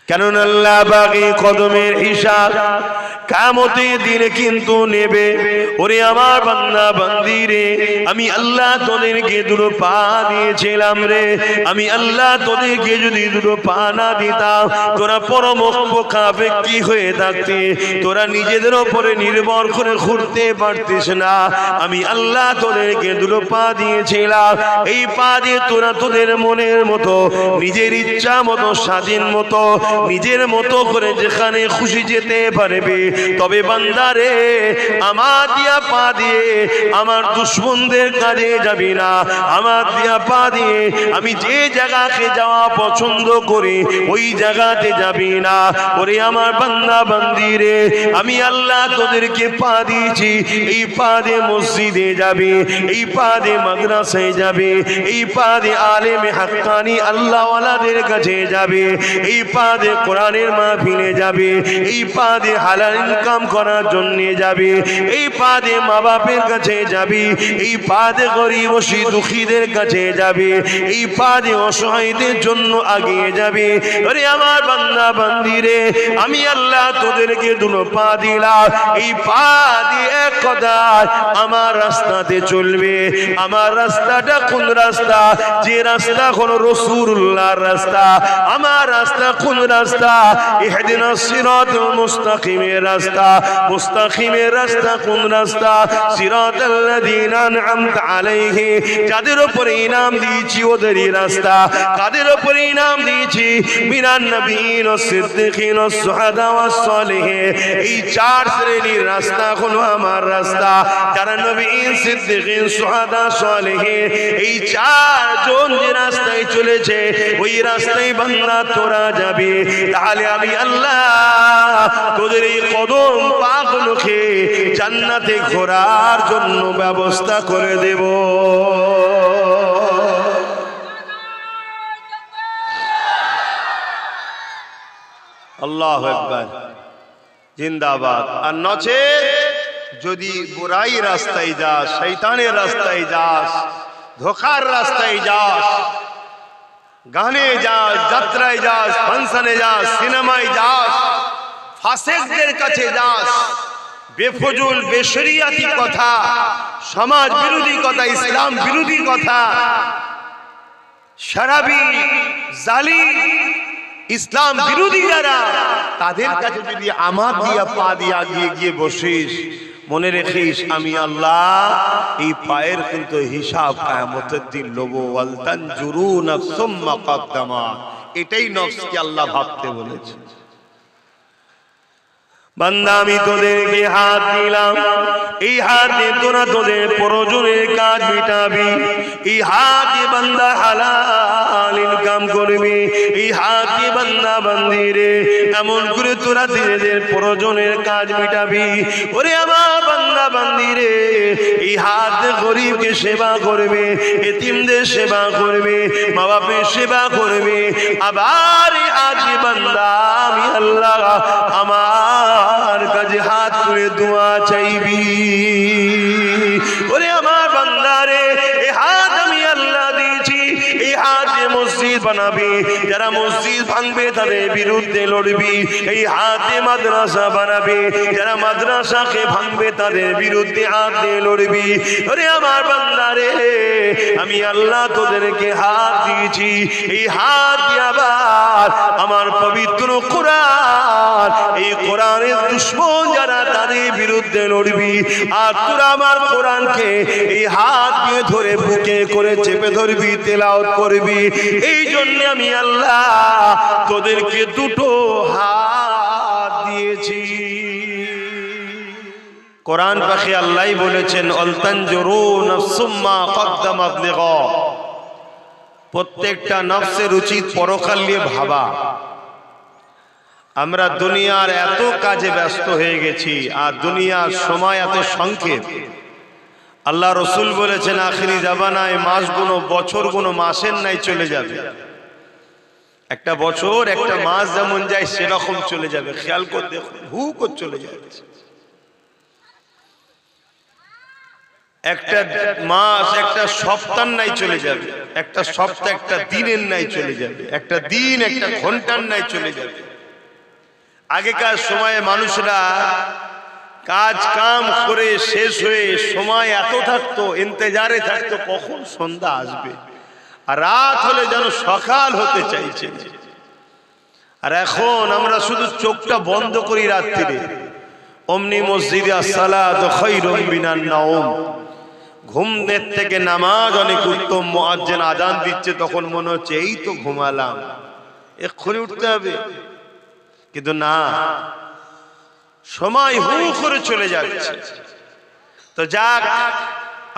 কেননা আল্লাহ বাকি কদমের হিসাব কিয়ামতের দিনে কিন্তু নেবে। ওরে আমার বান্দা বান্দি রে, আমি আল্লাহ তোদেরকে দুটো পা দিয়েছিলাম রে, আমি আল্লাহ তোদেরকে যদি দুটো পা না দিতাম তোরা পরমপক্ষাপেক্ষী হয়ে থাকতে, তোরা নিজেদের ওপরে নির্ভর করে ঘুরতে পারতিস না। আমি আল্লাহ তোদেরকে দুটো পা দিয়েছিলাম, এই পা দিয়ে তোরা তোদের মনের মতো নিজের ইচ্ছা মতো স্বাধীন মতো নিজের মতো করে যেখানে খুশি যেতে পারবে। তবে বান্দারে, আমার দিয়া পা দিয়ে আমার দুশমনদের কাজে যাবি না, আমার দিয়া পা দিয়ে আমি যে জায়গাকে যাওয়া পছন্দ করি ওই জায়গাতে যাবি না। ওরে আমার বান্দা বান্দি রে, আমি আল্লাহ তোদেরকে পা দিয়েছি, এই পা দিয়ে মসজিদে যাবে, এই পা দিয়ে মাদ্রাসায় যাবে, এই পা দিয়ে আলেমে হাক্কানি আল্লাহওয়ালাদের কাছে যাবে, এই পা দিয়ে কোরআনের মাহফিলে যাবে, এই পা দিয়ে হালাল ইনকাম করার জন্য যাবে, এই পা দিয়ে মা বাপের কাছে যাবে, এই পা দিয়ে গরিব দুঃখীদের কাছে যাবে, এই পা দিয়ে অসহায়দের জন্য আগিয়ে যাবে। আরে আমার বান্দা বান্দি রে, আমি আল্লাহ তোদেরকে দুটো পা দিলাম, এই পা দিয়ে এক কথা আমার রাস্তাতে চলবে। আমার রাস্তাটা কোন রাস্তা? যে রাস্তা হলো রাসূলুল্লাহর রাস্তা। আমার রাস্তা কোন রাস্তা? ইহদিনাস সিরাতাল মুস্তাকিমের রাস্তা। মুস্তাকিমের রাস্তা কোন রাস্তা? সিরাতাল্লাযীনা আন'আমতা আলাইহি, যাদের উপরে ইনাম দিয়েছি ওদেরই রাস্তা। কাদের উপরে ইনাম দিয়েছি? মিনান নবিয়্যিন ওয়াস সিদ্দিকিন ওয়াস শুহাদা ওয়াস সালিহিন। এই চার শ্রেণীর রাস্তা হলো আমার রাস্তা। যারা নবিয়্যিন, সিদ্দিকিন, শুহাদা, সালিহিন, এই চারজন যে রাস্তায় চলেছে ওই রাস্তায় বান্দা তোরা যাবে। তাহলে আমি আল্লাহ তোদের এই কদম পাগুলোকে জান্নাতে ঘোরার জন্য ব্যবস্থা করে দেব। আল্লাহু আকবার, জিন্দাবাদ। আর নচেত যদি বুরাই রাস্তায় যাস, শয়তানের রাস্তায় যাস, ধোকার রাস্তায় যাস, গানে যাস, যাত্রায় যাস, ফাংশনে যাস, সিনেমায় যাস, ফাসিকদের কাছে যাস, বেফজুল বেশরিয়াতি কথা, সমাজ বিরোধী কথা, ইসলাম বিরোধী কথা, শরাবি, জালিম, ইসলাম বিরোধী যারা, তাদের কাছে যদি আমার দিয়া পা দিয়া গিয়ে বসিস, মনে রেখিস আমি আল্লাহ এই পায়ের কিন্তু হিসাব কিয়ামতের দিন লব। ওয়াল তানজুরু নাফসুম মা কদ্দামাত, এটাই নফসকে আল্লাহ ভাবতে বলেছে। বান্দা আমি তোদেরকে হাত দিলাম, এই হাত দিয়ে তোরা তোদের প্রয়োজনের কাজ মিটাবি। এই হাত দিয়ে বান্দা হালাল ইনকাম করবি। এই হাত দিয়ে বান্দা বান্দি রে এমন করে তোরা নিজেদের প্রয়োজনের কাজ মিটাবি। ওরে আমার বান্দা বান্দি রে, এই হাত দিয়ে গরিবকে সেবা করবে, এতিমদের সেবা করবে, মা বাপের সেবা করবে। আবার এই হাত দিয়ে বান্দা আমি আল্লাহ আমার কাছে হাত তুলে দোয়া চাইবি। ওরে আমার বান্দারে, এই হাত আমি আল্লাহ দিয়েছি, এই হাত দিয়ে মসজিদ বানাবি, যারা মসজিদ ভাঙবে তাদের বিরুদ্ধে লড়বি। এই হাত দিয়ে মাদ্রাসা বানাবি, যারা মাদ্রাসাকে ভাঙবে তাদের বিরুদ্ধে হাত দিয়ে লড়বি। ওরে আমার বান্দারে, আমি আল্লাহ তোদেরকে হাত দিয়েছি, এই হাত দিয়ে আবার আমার পবিত্র কোরআন, এই কোরআনের দুশমন যারা তাদের বিরুদ্ধে লড়বি। আর তোরা আমার কোরআনকে এই হাত দিয়ে ধরে বুকে করে চেপে ধরবি, তেলাওয়াত করবি। এই জন্য আমি আল্লাহ তোদেরকে দুটো হাত দিয়েছি। কোরআন পাখি আল্লাহ বলেছেন আল তানজুরু নাফসুম মা কদ্দামাত লিগা, প্রত্যেকটা নফসের উচিত পরকাল নিয়ে ভাবা। আমরা দুনিয়ার এত কাজে ব্যস্ত হয়ে গেছি, আর দুনিয়ার সময় এত সংক্ষেপ। আল্লাহ রসুল বলেছেন আখিরি জামানায় মাসগুলো বছরগুলো মাসের নাই চলে যাবে। একটা বছর একটা মাস যেমন যায় সেরকম চলে যাবে। খেয়াল করে দেখুন, হু করে চলে যাবে। একটা মাস একটা সপ্তাহ নাই চলে যাবে, একটা সপ্তাহ একটা দিনের নাই চলে যাবে, একটা দিন একটা ঘন্টার নাই চলে যাবে। আগেকার সময়ে মানুষরা কাজ কাম করে শেষ হয়ে সময় এত থাকতো, ইন্তজারে থাকতো কখন সন্ধ্যা আসবে, আর রাত হলে যেন সকাল হতে চাইছে। আর এখন আমরা শুধু চোখটা বন্ধ করি রাত্রিরে, অমনি মসজিদে আসসালাতু খায়রুম মিনান নাওম, ঘুমের থেকে নামাজ অনেক উত্তম। মুয়াজ্জিন আযান দিচ্ছে তখন মনে হচ্ছে এই তো ঘুমালাম, এক্ষুনি উঠতে হবে, কিন্তু না, সময় হু করে চলে যাচ্ছে। তো যাক,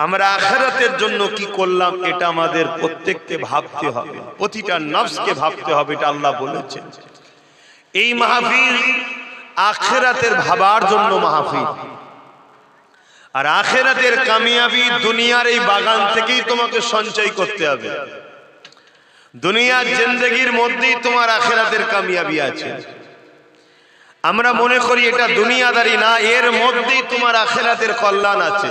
আমরা আখিরাতের জন্য কি করলাম এটা আমাদের প্রত্যেককে ভাবতে হবে, প্রতিটা নফসকে ভাবতে হবে। এটা আল্লাহ বলেছেন এই মাহফিল আখিরাতের ভাবার জন্য মাহফিল, আর আখিরাতের কামিয়াবি দুনিয়ার এই বাগান থেকেই তোমাকে সঞ্চয় করতে হবে। দুনিয়ার জিন্দেগির মধ্যেই তোমার আখিরাতের কামিয়াবি আছে। আমরা মনে করি এটা দুনিয়াদারি না, এর মধ্যেই তোমার আখিরাতের কল্যাণ আছে।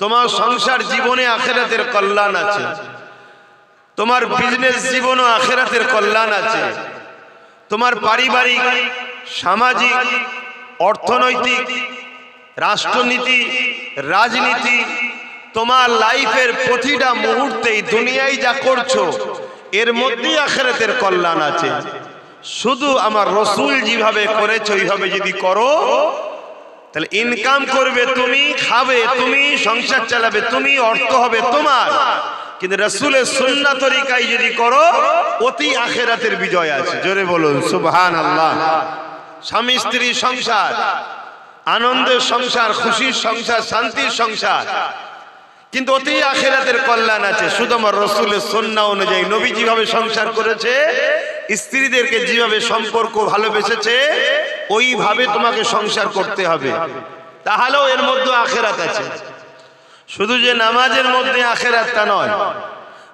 তোমার সংসার জীবনে আখিরাতের কল্যাণ আছে, তোমার বিজনেস জীবনে আখিরাতের কল্যাণ আছে, তোমার পারিবারিক, সামাজিক, অর্থনৈতিক, রাষ্ট্রনীতি, রাজনীতি, তোমার লাইফের প্রতিটা মুহূর্তেই দুনিয়ায় যা করছো এর মধ্যেই আখিরাতের কল্যাণ আছে। শুধু আমার রাসূল যেভাবে করেছে ওইভাবে যদি করো, তাহলে ইনকাম করবে তুমি, খাবে তুমি, সংসার চালাবে তুমি, অর্থ হবে তোমার। কিন্তু রাসূলের সুন্নাত তরিকায় যদি করো, অতি আখিরাতের বিজয় আছে। জোরে বলুন সুবহানাল্লাহ। স্বামী স্ত্রী সংসার, আনন্দের সংসার, খুশির সংসার, শান্তির সংসার, কিন্তু অতি আখিরাতের কল্যাণ আছে। শুধু আমার রাসূলের সুন্নাহ অনুযায়ী নবী যেভাবে সংসার করেছে, স্ত্রীদেরকে যেভাবে সম্পর্ক ভালোবেসেছে ওইভাবে তোমাকে সংসার করতে হবে, তাহলেও এর মধ্যে আখিরাত আছে। শুধু যে নামাজের মধ্যে আখিরাত তা নয়,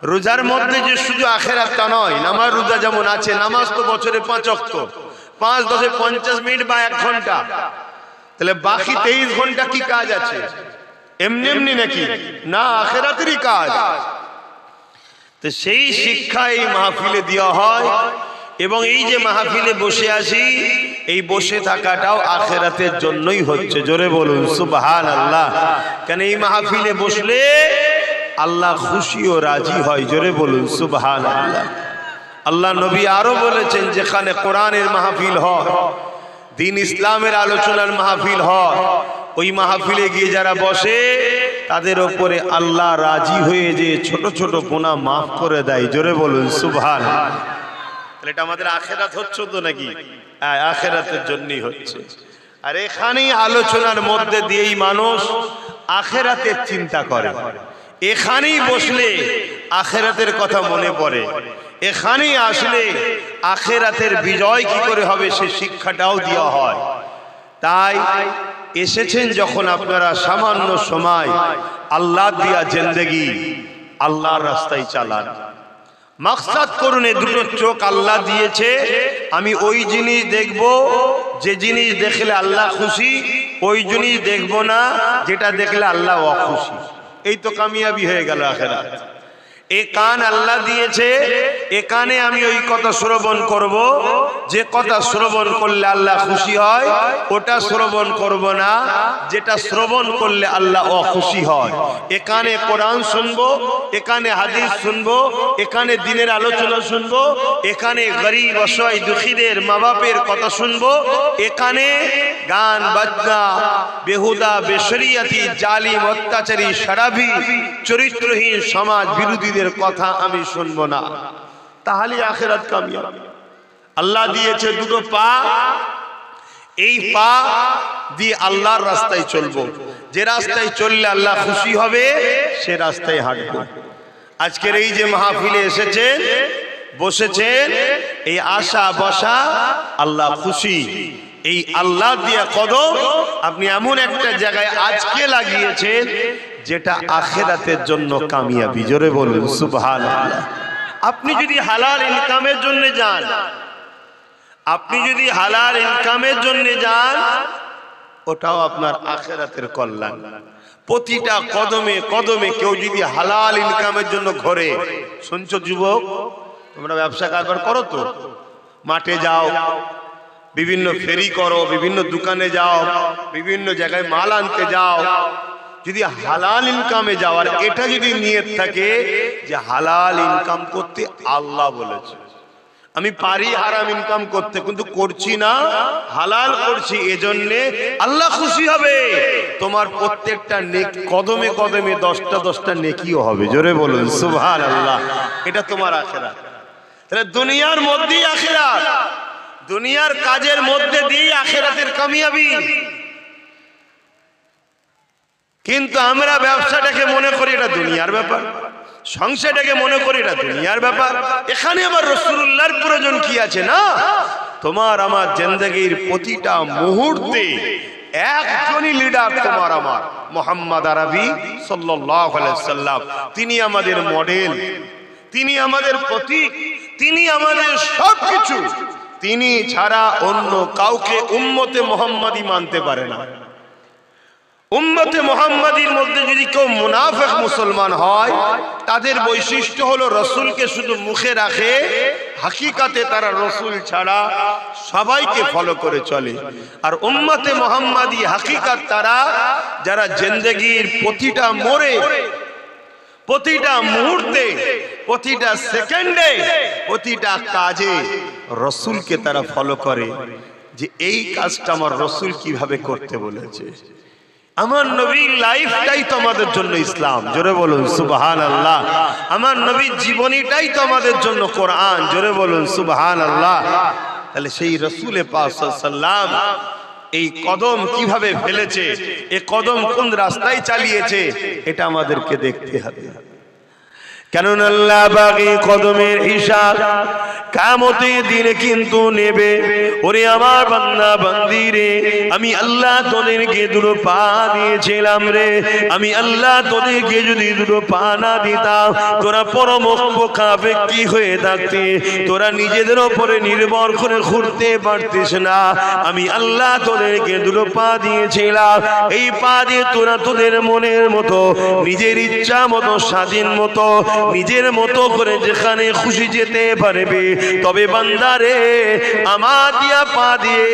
রোজার মধ্যে যে শুধু আখিরাত তা নয়। নামাজ রোজা যেমন আছে, নামাজ তো বছরে 5 ওয়াক্ত, 5 10 50 মিনিট বা 1 ঘন্টা, তাহলে বাকি 23 ঘন্টা কি কাজ আছে? এমনি এমনি নাকি? না, আখিরাতেরই কাজ। তো সেই শিক্ষা এই মাহফিলে দেওয়া হয়, এবং এই যে মাহফিলে বসে আছি, এই বসে থাকাটাও আখিরাতের জন্যই হচ্ছে। জোরে বলুন সুবহানাল্লাহ। কেন এই মাহফিলে বসলে আল্লাহ খুশি ও রাজি হয়। জোরে বলুন সুবহানাল্লাহ। আল্লাহ নবী আরো বলেছেন, যেখানে কোরআনের মাহফিল হয়, দ্বীন ইসলামের আলোচনার মাহফিল হয়, ওই মাহফিলে গিয়ে যারা বসে তাদের উপরে আল্লাহ রাজি হয়ে যে ছোট ছোট গুনাহ মাফ করে দেয়। জোরে বলুন সুবহানাল্লাহ। তাহলে এটা আমাদের আখিরাত হচ্ছে তো নাকি? হ্যাঁ, আখিরাতের জন্যই হচ্ছে। আর এখানেই আলোচনার মধ্যে দিয়েই মানুষ আখিরাতের চিন্তা করে। এখানেই বসলে আখিরাতের কথা মনে পড়ে, এখানেই আসলে আখিরাতের বিজয় কি করে হবে সে শিক্ষাটাও দেওয়া হয়। তাই এসেছেন যখন আপনারা, সামান্য সময় আল্লাহ দিয়া জিন্দেগি আল্লাহর রাস্তায় চালান। মাকসাদ করুন, এই দুটো চোখ আল্লাহ দিয়েছে, আমি ওই জিনিস দেখব যে জিনিস দেখলে আল্লাহ খুশি, ওই জিনিস দেখব না যেটা দেখলে আল্লাহ অখুশি। এই তো কামিয়াবি হয়ে গেল আখিরাত। এই কান আল্লাহ দিয়েছে, এ কানে আমি ওই কথা শ্রবণ করব যে কথা শ্রবণ করলে আল্লাহ খুশি হয়, ওটা শ্রবণ করব না যেটা শ্রবণ করলে আল্লাহ অখুশি হয়। এখানে কোরআন শুনবো, এখানে হাদিস শুনবো, এখানে দ্বীনের আলোচনা শুনবো, এখানে গরিব অসহায় দুঃখীদের মা বাপের কথা শুনবো, এখানে গান বাজনা, বেহুদা বেশরিয়াতি, জালিম অত্যাচারী শরাবি চরিত্রহীন সমাজ বিরোধীদের কথা আমি শুনবো না। তাহলে আখিরাত কামিয়াব। আল্লাহ দিয়েছে দুটো পা, এই পা দিয়ে আল্লাহর রাস্তায় চলবো। যে রাস্তায় চললে আল্লাহ খুশি হবে সে রাস্তায় হাঁটবো। আজকের এই যে মাহফিলে এসেছেন, বসেছেন, এই আশা বসা আল্লাহ খুশি। এই আল্লাহ দিয়া কদম আপনি এমন একটা জায়গায় আজকে লাগিয়েছেন যেটা আখিরাতের জন্য কামিয়াবি। জোরে বলুন সুবহানাল্লাহ। আপনি যদি হালাল ইনকামের জন্য যান, আপনি যদি হালাল ইনকামের জন্য যান, ওটাও আপনার আখিরাতের কল্যাণ। প্রতিটা কদমে কদমে কেউ যদি হালাল ইনকামের জন্য ঘরে, শুনছো যুবক, তোমরা ব্যবসা কারবার করো তো, মাঠে যাও, বিভিন্ন ফেরি করো, বিভিন্ন দোকানে যাও, বিভিন্ন জায়গায় মাল আনতে যাও, যদি হালাল ইনকামে যাওয়ার এটা যদি নিয়ত থাকে যে হালাল ইনকাম করতে আল্লাহ বলেছে, আমি পারি হারাম ইনকাম করতে কিন্তু করছি না, হালাল করছি, এজন্যে আল্লাহ খুশি হবে, তোমার প্রত্যেকটা কদমে কদমে 10টা নেকিও হবে। জোরে বলুন সুবহানাল্লাহ। এটা তোমার আখিরাত। তাহলে দুনিয়ার মধ্যেই আখিরাত, দুনিয়ার কাজের মধ্যে দিয়ে আখিরাতের কামিয়াবি। কিন্তু আমরা ব্যবসাটাকে মনে করি এটা দুনিয়ার ব্যাপার, সংসারটাকে মনে করি এটা দুনিয়ার ব্যাপার। এখানে আবার রাসূলুল্লাহর প্রয়োজন কি আছে? না, তোমার আমার জিন্দেগীর প্রতিটা মুহূর্তে একজনই লিডার তোমার আমার, মুহাম্মদ আরবি সাল্লাল্লাহু আলাইহি সাল্লাম। তিনি আমাদের মডেল, তিনি আমাদের প্রতীক, তিনি আমাদের সবকিছু। তিনি ছাড়া অন্য কাউকে উম্মতে মুহাম্মাদি মানতে পারে না। উম্মতে মুহাম্মাদির মধ্যে যদি কেউ মুনাফিক মুসলমান হয়, তাদের বৈশিষ্ট্য হলো রাসূলকে শুধু মুখে রাখে, হাকিকাতে তারা রাসূল ছাড়া সবাইকে ফলো করে চলে। আর উম্মতে মুহাম্মাদি হাকিকাত তারা যারা জিন্দেগীর প্রতিটা মোড়ে, প্রতিটা মুহূর্তে, প্রতিটা সেকেন্ডে, প্রতিটা কাজে রাসূলকে তারা ফলো করে, যে এই কাজটা আমার রাসূল কিভাবে করতে বলেছে। আমার নবীর লাইফটাই তো আমাদের জন্য ইসলাম। জোরে বলুন সুবহানাল্লাহ। আমার নবীর জীবনীটাই তো আমাদের জন্য কোরআন। জোরে বলুন সুবহানাল্লাহ। তাহলে সেই রাসূলে পাক সাল্লাল্লাহু আলাইহি ওয়াসাল্লাম এই কদম কিভাবে ফেলেছে, এই কদম কোন রাস্তায় চালিয়েছে, এটা আমাদেরকে দেখতে হবে। কেননা আল্লাহ বাকি কদমের হিসাব কিয়ামতের দিনে কিন্তু নেবে। ওরে আমার বান্দা বান্দি রে, আমি আল্লাহ তোদেরকে দুটো পা দিয়েছিলাম রে, আমি আল্লাহ তোদেরকে যদি দুটো পা না দিতাম, তোরা পরমপক্ষাপেক্ষী হয়ে থাকতে, তোরা নিজেদের ওপরে নির্ভর করে ঘুরতে পারতিস না। আমি আল্লাহ তোদেরকে দুটো পা দিয়েছিলাম, এই পা দিয়ে তোরা তোদের মনের মতো, নিজের ইচ্ছা মতো, স্বাধীন মতো, নিজের মতো করে যেখানে খুশি যেতে পারবে। তবে বান্দারে, আমার দিয়া পা দিয়ে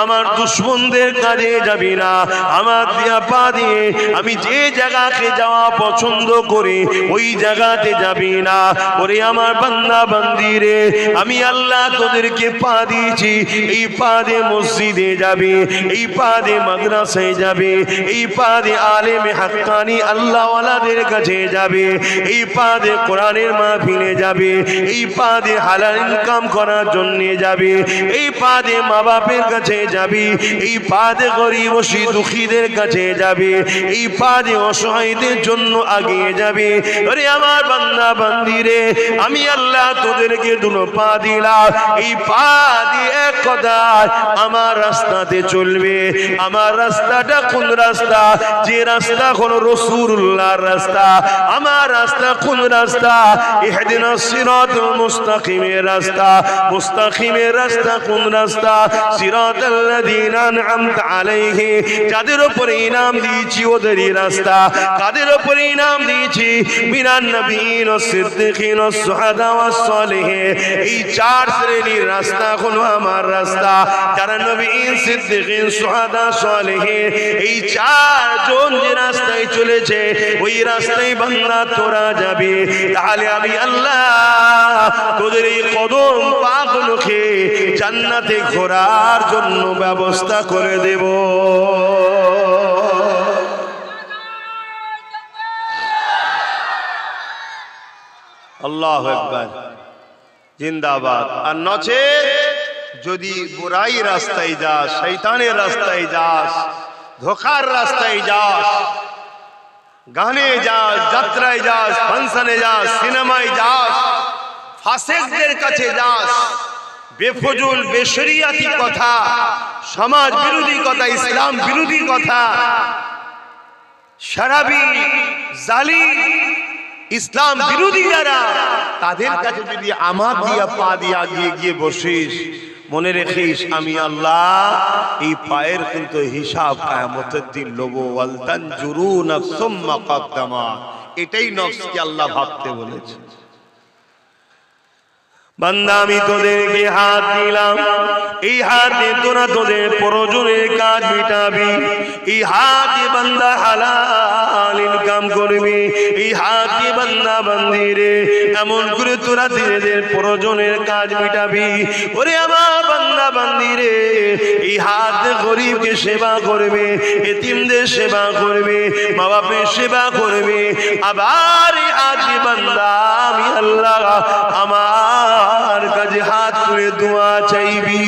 আমার দুশমনদের কাজে যাবি না, আমার দিয়া পা দিয়ে আমি যে জায়গাকে যাওয়া পছন্দ করি ওই জায়গাতে যাবি না। ওরে আমার বান্দা বান্দি রে, আমি আল্লাহ তোদেরকে পা দিয়েছি, এই পা দিয়ে মসজিদে যাবে, এই পা দিয়ে মাদ্রাসায় যাবে, এই পা দিয়ে আলেমে হাক্কানি আল্লাহওয়ালাদের কাছে যাবে, এই পা দিয়ে কোরআনের মাহফিলে যাবে, এই পা দিয়ে হালাল ইনকাম করার জন্য যাবে, এই পা দিয়ে মা বাপের কাছে যাবে, এই পা দিয়ে গরিব দুঃখীদের কাছে যাবে, এই পা দিয়ে অসহায়দের জন্য আগিয়ে যাবে। আরে আমার বান্দা বান্দি রে, আমি আল্লাহ তোদেরকে দুটো পা দিলাম, এই পা দিয়ে এক কথা আমার রাস্তাতে চলবে। আমার রাস্তাটা কোন রাস্তা? যে রাস্তা হলো রাসূলুল্লাহর রাস্তা। আমার রাস্তা কোন রাস্তা? ইহদিনাস সিরাতাল মুস্তাকিমের রাস্তা। মুস্তাকিমের রাস্তা কোন রাস্তা? সিরাতাল্লাযীনা আন'আমতা আলাইহি, যাদের উপরে ইনাম দিয়েছি ওদেরই রাস্তা। কাদের উপরে ইনাম দিয়েছি? মিনান নবিয়্যিন ওয়াস সিদ্দিকিন ওয়াস শুহাদা ওয়াস সালিহিন। এই চার শ্রেণীর রাস্তা হলো আমার রাস্তা। যারা নবিয়্যিন, সিদ্দিকিন, শুহাদা, সালিহিন, এই চারজন যে রাস্তায় চলেছে ওই রাস্তায় বান্দা তোরা যাবে। তাহলে আমি আল্লাহ তোদের এই কদম পাগুলোকে জান্নাতে ঘোরার জন্য ব্যবস্থা করে দেব। আল্লাহু আকবার, জিন্দাবাদ। আর নচেত যদি বুরাই রাস্তায় যাস, শয়তানের রাস্তায় যাস, ধোকার রাস্তায় যাস, গানে যাস, যাত্রায় যাস, ফাংশনে যাস, সিনেমায় যাস, ফাসিকদের কাছে যাস, বেফজুল বেশরিয়াতি কথা, সমাজ বিরোধী কথা, ইসলাম বিরোধী কথা, শরাবি, জালিম, ইসলাম বিরোধী যারা, তাদের কাছে যদি আমার দিয়া পা দিয়ে আগিয়ে গিয়ে বসিস, মনে রেখিস আমি আল্লাহ এই পায়ের কিন্তু হিসাব কিয়ামতের দিন লব। ওয়াল তানজুরু নাফসুম মা কদ্দামা, এটাই নফসকে আল্লাহ ভাবতে বলেছে। বান্দা আমি তোদেরকে হাত দিলাম, এই হাতে তোরা তোদের প্রয়োজনের কাজ মিটাবি, এই হাতে বান্দা হালাল ইনকাম করবি, এই হাতে বান্দা বান্দিরে এমন করে তোরা নিজেদের প্রয়োজনের কাজ মিটাবি। ওরে আমার বান্দা বান্দিরে এই হাতে গরিবকে সেবা করবে, এতিমদের সেবা করবে, মা বাপের সেবা করবে। আবার এই হাতে বান্দা আমি আল্লাহ আমার কাছে হাত তুলে দোয়া চাইবি।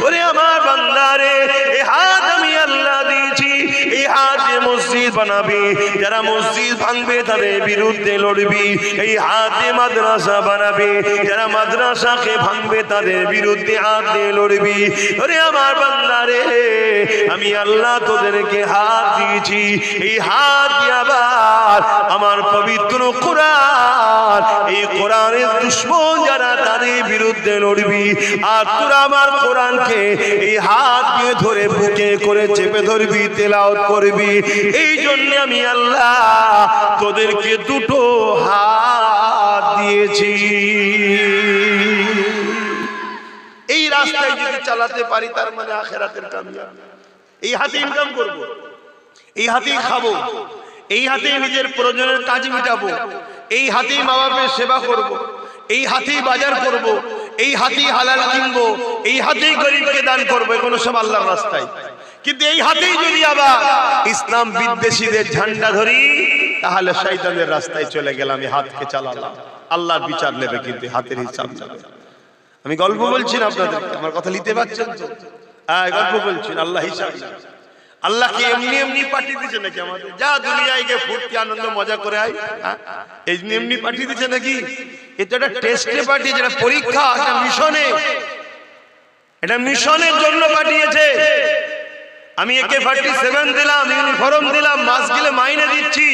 ওরে আমার বান্দারে এই হাত আমি আল্লাহ দিয়েছি, এই হাতে মসজিদ বানাবি, যারা মসজিদ ভাঙবে তাদের বিরুদ্ধে লড়বি। এই হাতে মাদ্রাসা বানাবি, যারা মাদ্রাসাকে ভাঙবে তাদের বিরুদ্ধে হাত দিয়ে লড়বি। ওরে আমার বান্দারে আমি আল্লাহ তোদেরকে হাত দিয়েছি, এই হাত দিয়ে আবার আমার পবিত্র কোরআন, এই কোরআনের দুশমন যারা তাদের বিরুদ্ধে লড়বি। আর তোরা আমার কোরআনকে এই হাত দিয়ে ধরে বুকে করে চেপে ধরবি, তেলাওয়াত করবি। এই জন্য আমি আল্লাহ তোদেরকে দুটো হাত দিয়েছি। এই রাস্তায় যদি চালাতে পারি তার মানে আখিরাতের কামিয়াব। এই হাতে ইনকাম করব, এই হাতেই খাবো, এই হাতেই নিজের প্রয়োজনের কাজ মিটাবো, এই হাতেই মা বাপের সেবা করব, এই হাতেই বাজার করব, এই হাতেই হালাল কিনবো, এই হাতেই গরিবকে দান করবো। এগুলো সব আল্লাহর রাস্তায়। কিন্তু এই হাতেই যদি আবার ইসলাম বিদ্বেষীদের ঝান্ডা ধরি তাহলে শয়তানের রাস্তায় চলে গেলাম। এই হাতকে চালালাম, আল্লাহর বিচার নেবে, কিন্তু হাতের হিসাব নেবে। আমি গল্প বলছি না আপনাদেরকে, আমার কথা নিতে পারছেন তো? হ্যাঁ, গল্প বলছি, আল্লাহ হিসাব। আল্লাহ কি এমনি এমনি পাঠিয়ে দিচ্ছে নাকি আমাদের? যা দুনিয়ায় গিয়ে ফুর্তি আনন্দ মজা করে আয়, এমনি এমনি পাঠিয়ে দিচ্ছে নাকি? এটা একটা টেস্টে পাঠিয়েছে, এটা পরীক্ষা, এটা মিশনে, এটা মিশনের জন্য পাঠিয়েছে। আমি AK-47 দিলাম, ইউনিফর্ম দিলাম, মাস গেলে মাইনে দিচ্ছি,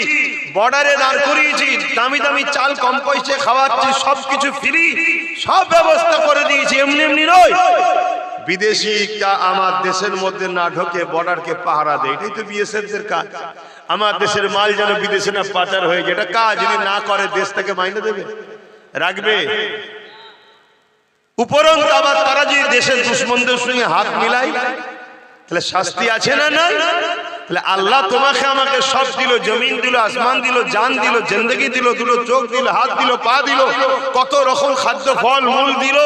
বর্ডারে দাঁড় করিয়েছি, দামি দামি চাল কম পয়সা খাওয়াচ্ছি, সবকিছু ফ্রি, সব ব্যবস্থা করে দিয়েছি। এমনি এমনি নয়। বিদেশিটা আমার দেশের মধ্যে না ঢোকে বর্ডারকে পাহারা দেয়, এটাই তো BSF এর কাজ। আমার দেশের মাল যেন বিদেশে না পাচার হয়ে যায়, এটা কাজ। যদি না করে দেশ থেকে মাইনে দেবে, রাখবে। উপরন্ত আবার তারা যদি দেশের দুশমনদের সঙ্গে হাত মিলায় তাহলে শাস্তি আছে না নাই? তাহলে আল্লাহ তোমাকে আমাকে সব দিল, জমিন দিল, আসমান দিল, জান দিল, জিন্দেগি দিল, দুটো চোখ দিল, হাত দিল, পা দিল, কত রকম খাদ্য ফল মূল দিল।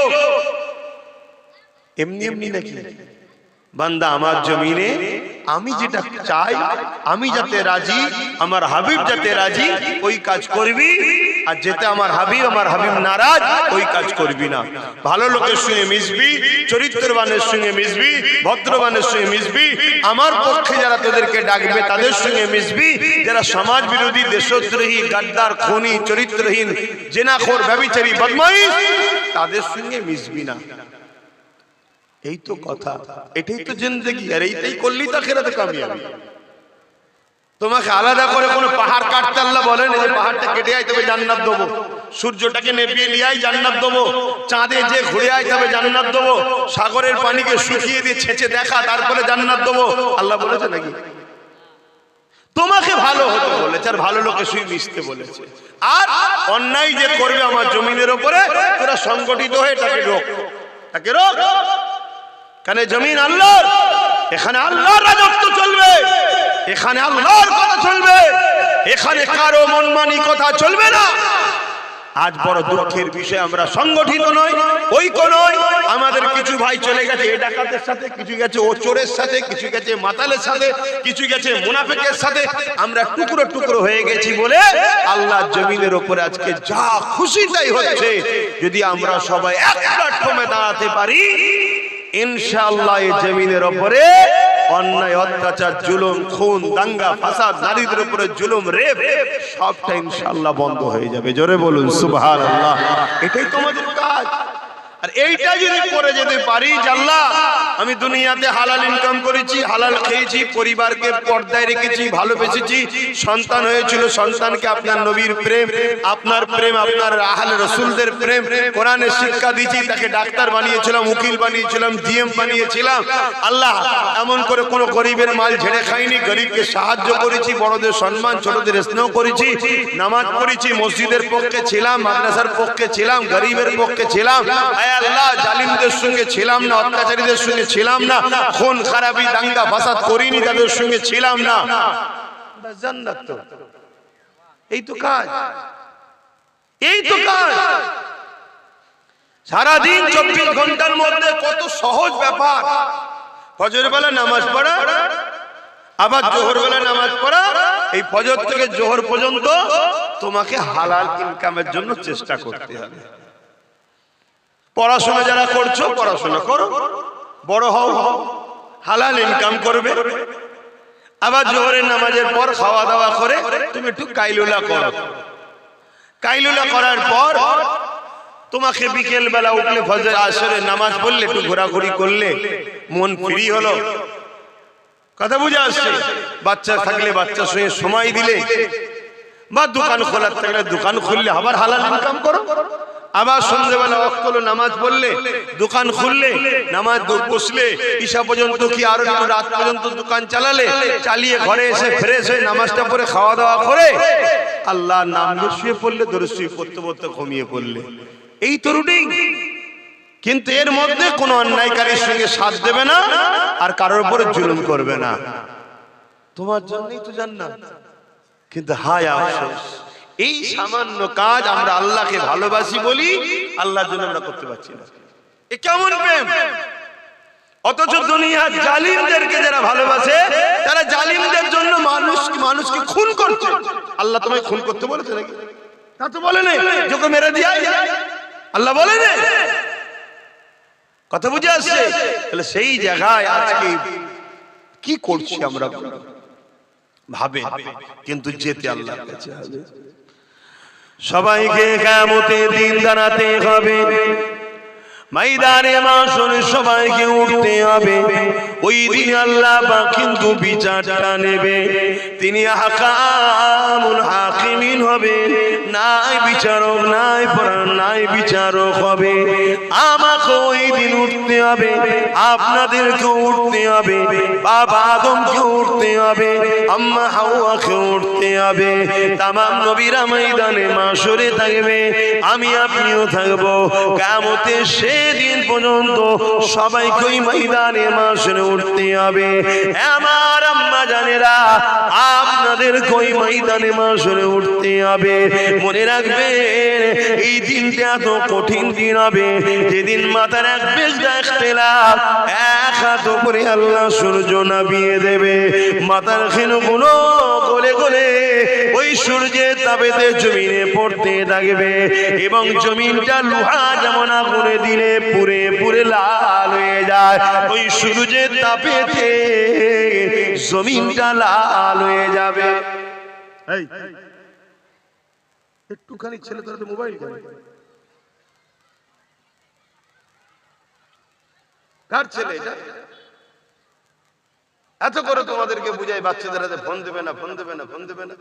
এমনি এমনি নাকি? বান্দা আমার জমিনে আমি যেটা চাই, আমি যাতে রাজি, আমার হাবিব যাতে রাজি, ওই কাজ করবি। আর যেতে আমার হাবিব নারাজ, ওই কাজ করবি না। ভালো লোকের সঙ্গে মিশবি, চরিত্রবানের সঙ্গে মিশবি, ভদ্রবানের সঙ্গে মিশবি। আমার পক্ষে যারা তোদেরকে ডাকবে তাদের সঙ্গে মিশবি। যারা সমাজ বিরোধী, দেশদ্রোহী, গাদ্দার, খুনি, চরিত্রহীন, জেনাখোর, ব্যভিচারী, বদমাইশ, তাদের সঙ্গে মিশবি না। এই তো কথা, এটাই তো জিন্দেগি। আর এইটাই করলেই তো আখিরাতে কামিয়াবি। তোমাকে আলাদা করে কোনো পাহাড় কাটতে আল্লাহ বলেন যে পাহাড়টা কেটে আয় তবে জান্নাত দেবো, সূর্যটাকে নেপিয়ে নিয়ে আয় জান্নাত দেবো, চাঁদে যে ঘুরে আয় তবে জান্নাত দেবো, সাগরের পানিকে শুকিয়ে দিয়ে ছেঁচে দেখা তারপরে জান্নাত দেবো। আল্লাহ বলেছে নাকি? তোমাকে ভালো হতে বলেছে, আর ভালো লোকের সঙ্গে মিশতে বলেছে। আর অন্যায় যে করবে আমার জমিনের ওপরে, তোরা সংগঠিত হয়ে তাকে রোক, তাকে রোক। কারণ জমিন আল্লাহর, এখানে আল্লাহর রাজত্ব চলবে, এখানে আল্লাহর কথা চলবে, এখানে কারো মনমানি কথা চলবে না। আজ বড় দুঃখের বিষয়, আমরা সংগঠিত নই, ঐক্য নই। আমাদের কিছু ভাই চলে গেছে এ ডাকাতের সাথে, কিছু গেছে ও চোরের সাথে, কিছু গেছে মাতালের সাথে, কিছু গেছে মুনাফিকের সাথে। আমরা টুকরো টুকরো হয়ে গেছি বলে আল্লাহর জমিনের উপরে আজকে যা খুশি তাই হচ্ছে। যদি আমরা সবাই এক প্ল্যাটফর্মে দাঁড়াতে পারি, ইনশাআল্লাহ এই জমিনের উপরে অন্যায়, অত্যাচার, জুলুম, খুন, দাঙ্গা, ফাসাদ, নারীদের উপরে জুলুম, রেপ, সবটা ইনশাআল্লাহ বন্ধ হয়ে যাবে। জোরে বলুন সুবহানাল্লাহ। এটাই তোমাদের কাজ। আর এইটা যদি করে যেতে পারি, আল্লাহ আমি দুনিয়াতে হালাল ইনকাম করেছি, হালাল খেয়েছি, পরিবারকে পর্দায় রেখেছি, ভালোবেসেছি, সন্তান হয়েছিল, সন্তানকে আপনার নবীর প্রেম, আপনার প্রেম, আপনার আহলে রাসূলদের প্রেম, কোরআনের শিক্ষা দিয়েছি, তাকে ডাক্তার বানিয়েছিলাম, উকিল বানিয়েছিলাম, জিএম বানিয়েছিলাম। আল্লাহ এমন করে কোনো গরিবের মাল ঝেড়ে খাইনি, গরিবকে সাহায্য করেছি, বড়দের সম্মান, ছোটদের স্নেহ করেছি, নামাজ পড়েছি, মসজিদের পক্ষে ছিলাম, মাদ্রাসার পক্ষে ছিলাম, গরিবের পক্ষে ছিলাম। আয় আল্লাহ, জালিমদের সঙ্গে ছিলাম না, অত্যাচারীদের সঙ্গে ছিলাম না, খুন খারাপি দাঙ্গা ফাসাদ করিনি, তাদের সঙ্গে ছিলাম না। জান্নাত তো এই তো কাজ, এই তো কাজ। সারাদিন 24 ঘন্টার মধ্যে কত সহজ ব্যাপার। ফজর বেলা নামাজ পড়া, আবার জোহর বেলা নামাজ পড়া, এই ফজর থেকে জোহর পর্যন্ত তোমাকে হালাল ইনকামের জন্য চেষ্টা করতে হবে। পড়াশোনা যারা করছো পড়াশোনা করো, বড় হও, হালাল ইনকাম করবে। আবার জোহরের নামাজের পর খাওয়া দাওয়া করে তুমি একটু কাইলুলা করো। কাইলুলা করার পর তোমাকে বিকেল বেলা উঠলে ফজর আসরের নামাজ পড়লে, একটু ঘোরাঘুরি করলে, মন ফ্রি হলো। কথা বুঝে আসছে? বাচ্চা থাকলে বাচ্চার সঙ্গে সময় দিলে, বা দোকান খোলা থাকলে দোকান খুললে, আবার হালাল ইনকাম করো। আবার সন্ধ্যেবেলা ওয়াক্ত হলো, নামাজ পড়লে, দোকান খুললে, নামাজ বসলে, ঈশা পর্যন্ত কি আরো একটু রাত পর্যন্ত দোকান চালালে, চালিয়ে ঘরে এসে ফ্রেশ হয়ে নামাজটা পড়ে খাওয়া দাওয়া করে আল্লাহর নাম নিয়ে শুয়ে পড়লে, ধরে শুয়ে পড়তে পড়তে ঘুমিয়ে পড়লে। এই তো রুটিন। কিন্তু এর মধ্যে কোনো অন্যায়কারীর সঙ্গে সাথ দেবে না, আর কারোর উপরে জুলুম করবে না। তোমার জন্যই তো জান্নাত। কিন্তু হায় আফসোস, এই সামান্য কাজ আমরা আল্লাহকে ভালোবাসি বলি, আল্লাহর জন্য আমরা করতে পারছি না। এ কেমন প্রেম! অথচ দুনিয়ার জালিমদেরকে যারা ভালোবাসে, তারা জালিমদের জন্য মানুষকে খুন করছে। আল্লাহ তোমায় খুন করতে বলেছে নাকি? তা তো বলে নাই, তোকে মেরে দিয়া আল্লাহ বলে না। কথা বুঝে আসছে? তাহলে সেই জায়গায় আজকে কি করছি আমরা ভাবে, কিন্তু যেতে আল্লাহর কাছে হবে। সবাইকে কিয়ামতের দিন দাঁড়াতে হবে, ময়দানে মাশরে সবাইকে উঠতে হবে। ওই দিন আল্লাহ পাক কিন্তু বিচারটা নেবে। তিনি আহকামুল হাকিমিন হবে, নাই বিচারক, নাই পরাণ, নাই বিচারক হবে। আমাকে ওই দিন উঠতে হবে, আপনাদেরকে উঠতে হবে, বাবা আদমকে উঠতে হবে, আম্মা হাওয়াকে উঠতে হবে। তামাম নবীরা ময়দানে মাশরে থাকবে, আমি আপনিও থাকবো। কিয়ামতের সেদিন পর্যন্ত সবাইকে ওই ময়দানে মাশরে উঠতে হবে। আমার আম্মা জানেরা, আপনাদের ওই ময়দানে মাশরে উঠতে হবে। মনে রাখবেন, এই দিনটা এত কঠিন দিন হবে, যেদিন মাথার এক বেজটা ইখতিলাফ, এক হাত উপরে আল্লাহ সূর্য নামিয়ে দেবে। মাথার খেলগুলো গলে গলে ওই সূর্যের তাপেতে জমিনে পড়তে থাকবে, এবং জমিনটা লোহা যেমন আগুনে দিলে পুড়ে পুড়ে লাল হয়ে যায়, ওই সূর্যের তাপেতে জমিনটা লাল হয়ে যাবে। একটুখানি ছেলে তোরা তো মোবাইল করে, কার ছেলে এটা? এত করে তোমাদেরকে বুঝাই, বাচ্চাদের হাতে ফোন দেবে না, ফোন দেবে না, ফোন দেবে না।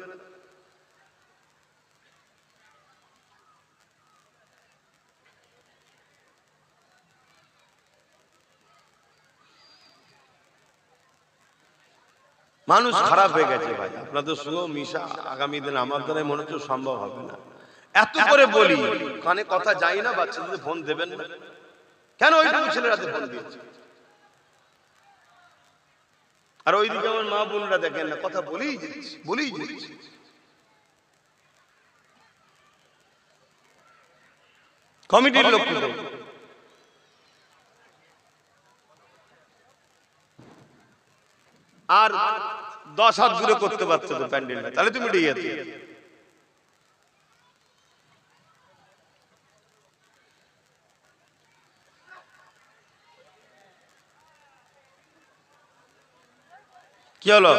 মানুষ খারাপ হয়ে গেছে ভাই। আপনাদের সঙ্গে মিশা আগামী দিন আমার দ্বারা মনে হচ্ছে সম্ভব হবে না। এত করে বলি, কানে কথা যায় না, বাচ্চাদের ফোন দেবেন না কেন? ওইটুকু ছেলেরাতে ফোন দিয়েছে, আর ওইদিকে আমার মা বোনরা দেখেন না, কথা বলেই যাচ্ছে। কমিটির লোক আর 10 হাত দূরে করতে পারছো তো প্যান্ডেলটা, তাহলে তুমি উঠে যেতে। কি হলো?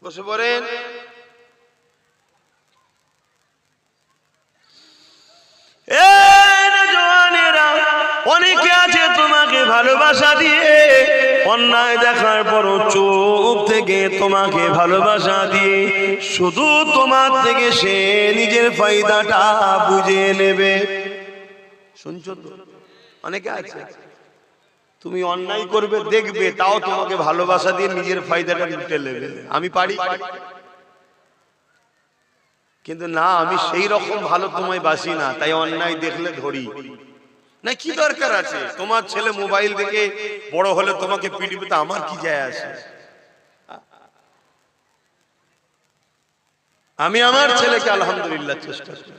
বসে পড়েন। ভালোবাসা দিয়ে, অন্যায় দেখার পরও চোখ থেকে তোমাকে ভালোবাসা দিয়ে শুধু তোমার থেকে সে নিজের ফায়দাটা বুঝে নেবে। শুনছো তো? অনেকে আছে তুমি অন্যায় করবে দেখবে, তাও তোমাকে ভালোবাসা দিয়ে নিজের ফায়দাটা লুটে নেবে। আমি পারি, কিন্তু না, আমি সেই রকম ভালো তোমায় বাসি না, তাই অন্যায় দেখলে ধরি না। কি দরকার আছে? তোমার ছেলে মোবাইল দেখে বড় হলে তোমাকে পিটিবে, তো আমার কি যায় আসে? আমি আমার ছেলেকে আলহামদুলিল্লাহ চেষ্টা করি,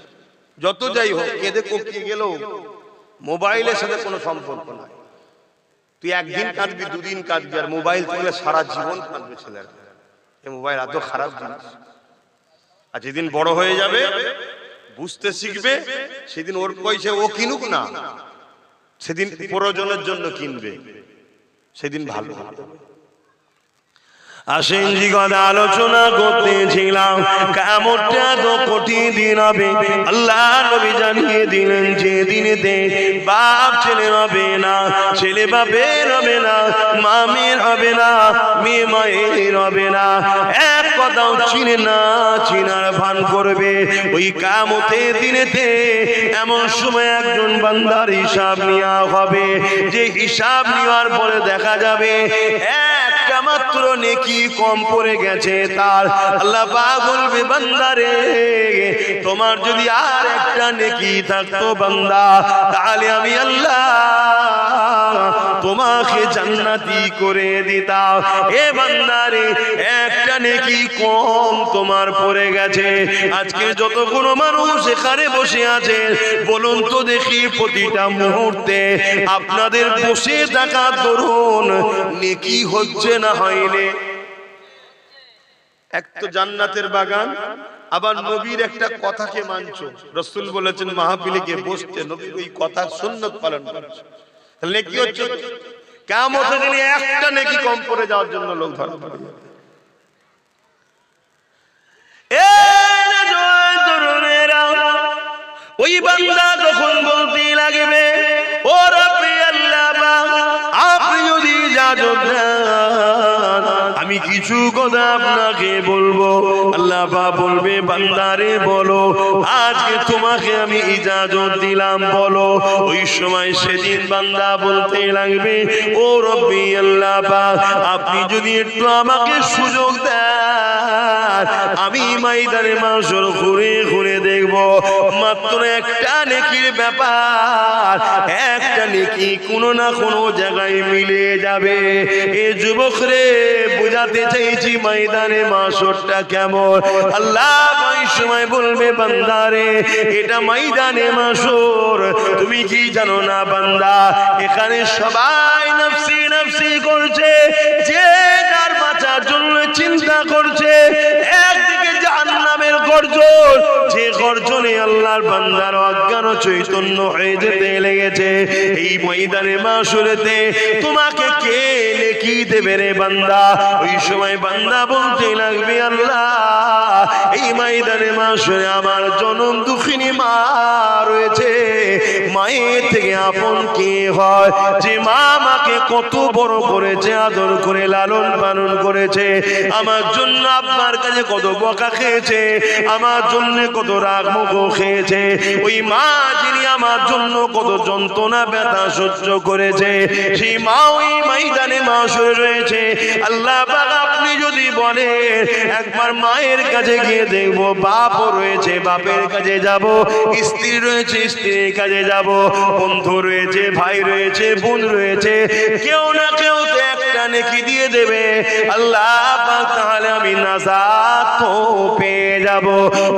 যত যাই হোক, কেঁদে কোকিয়ে গেলেও মোবাইলের সাথে কোনো সম্পর্ক নাই। তুই একদিন কাঁদবি, দুদিন কাঁদবি, আর মোবাইল থেকে সারা জীবন কাঁদবে ছেলেরা। এই মোবাইল এত খারাপ জিনিস। আর যেদিন বড় হয়ে যাবে, বুঝতে শিখবে, সেদিন ওর পয়সা ও কিনুক না, সেদিন প্রয়োজনের জন্য কিনবে, সেদিন ভালো হবে। আসেন জি কথা আলোচনা করতেছিলাম, কিয়ামতটা তো কঠিন দিন হবে। আল্লাহ নবী জানিয়ে দিলেন যে দিনেতে বাপ ছেলে হবে না, ছেলে বাপের হবে না, মা মেয়ের হবে না, মেয়ে মায়ের হবে না। এক কথাও চিনে না চিনার ভান করবে। ওই কিয়ামতের দিনেতে এমন সময় একজন বান্দার হিসাব নেওয়া হবে, যে হিসাব নেওয়ার পরে দেখা যাবে একটা মাত্র নেকি কম পড়ে গেছে তার। আল্লাহ পাক বলবে, বান্দারে তোমার যদি আর একটা নেকি থাকতো বান্দা, তাহলে আমি আল্লাহ তোমাকে জান্নাতি করে দিতাম। এ বান্দারে একটা নেকি কম তোমার পড়ে গেছে। আজকে যতগুলো মানুষ এখানে বসে আছে, বলুন তো দেখি, প্রতিটা মুহূর্তে আপনাদের বসে থাকা দরুন নেকি হচ্ছে না হয়নি? এক তো জান্নাতের বাগান, আবার নবীর একটা কথাকে মানছো। রাসূল বলেছেন মাহফিলে গিয়ে বসতে, নবীর ওই কথার সুন্নাত পালন করছো, তাহলে কি হচ্ছে? কিয়ামতের দিনে একটা নেকি কম পড়ে যাওয়ার জন্য লোক ধরা পড়ে যাবে। ওই বান্দা তখন বলতে লাগবে, ও রব্বি আল্লাহ, আপনি যদি ইজাজত দেন আমি কিছু কথা আপনাকে বলবো। আল্লাহ পাক বলবে, বান্দারে বলো, আজকে তোমাকে আমি ইজাজত দিলাম, বলো। ওই সময় সেদিন বান্দা বলতে লাগবে, ও রব্বি আল্লাহ পাক, আপনি যদি একটু আমাকে সুযোগ দেন, আমি ময়দানে মাশর ঘুরে ঘুরে দেখব মাত্র একটা নেকির ব্যাপার, একটা নেকি কোনো না কোনো জায়গায় মিলে যাবে। এ যুবক রে, বুঝাতে চাইছি ময়দানে মাশরটা কেমন। আল্লাহ ওই সময় বলবে, বান্দারে এটা ময়দানে মাশর, তুমি কি জানো না বান্দা, এখানে সবাই নফসি নফসি করছে, যে যার বাঁচার জন্য চিন্তা করছে। একদিকে জাহান্নামের গর্জন, যে গর্জনে আল্লাহর বান্দার অজ্ঞান চৈতন্য হয়ে যেতে লেগেছে। এই ময়দানে মাশরেতে তোমাকে কে নেকি দেবে রে বান্দা? ওই সময় বান্দা বলতে লাগবে, আল্লাহ এই ময়দানে মাশরে আমার জনম দুঃখিনী মা রয়েছে, মায়ের থেকে আপন কে হয়? যে মা আমাকে কত বড় করেছে, আদর করে লালন পালন করেছে, আমার জন্য আপনার কাছে কত বকা খেয়েছে, আমার জন্য কত রাগ মুখ খেয়েছে। ওই মা যিনি আমার জন্য কত যন্ত্রণা ব্যথা সহ্য করেছে, সেই মা ওই ময়দানে মাশরে রয়েছে। আল্লাহ পাক আপনি যদি বলেন একবার মায়ের কাছে গিয়ে দেখবো, বাপও রয়েছে বাপের কাছে যাব, স্ত্রী রয়েছে স্ত্রীর কাছে যাব, বন্ধু রয়েছে ভাই রয়েছে বোন রয়েছে, কেউ না কেউ তো একটা নেকি দিয়ে দেবে। আল্লাহ পাক তাহলে আমি নাজাত তো পেয়ে যাব।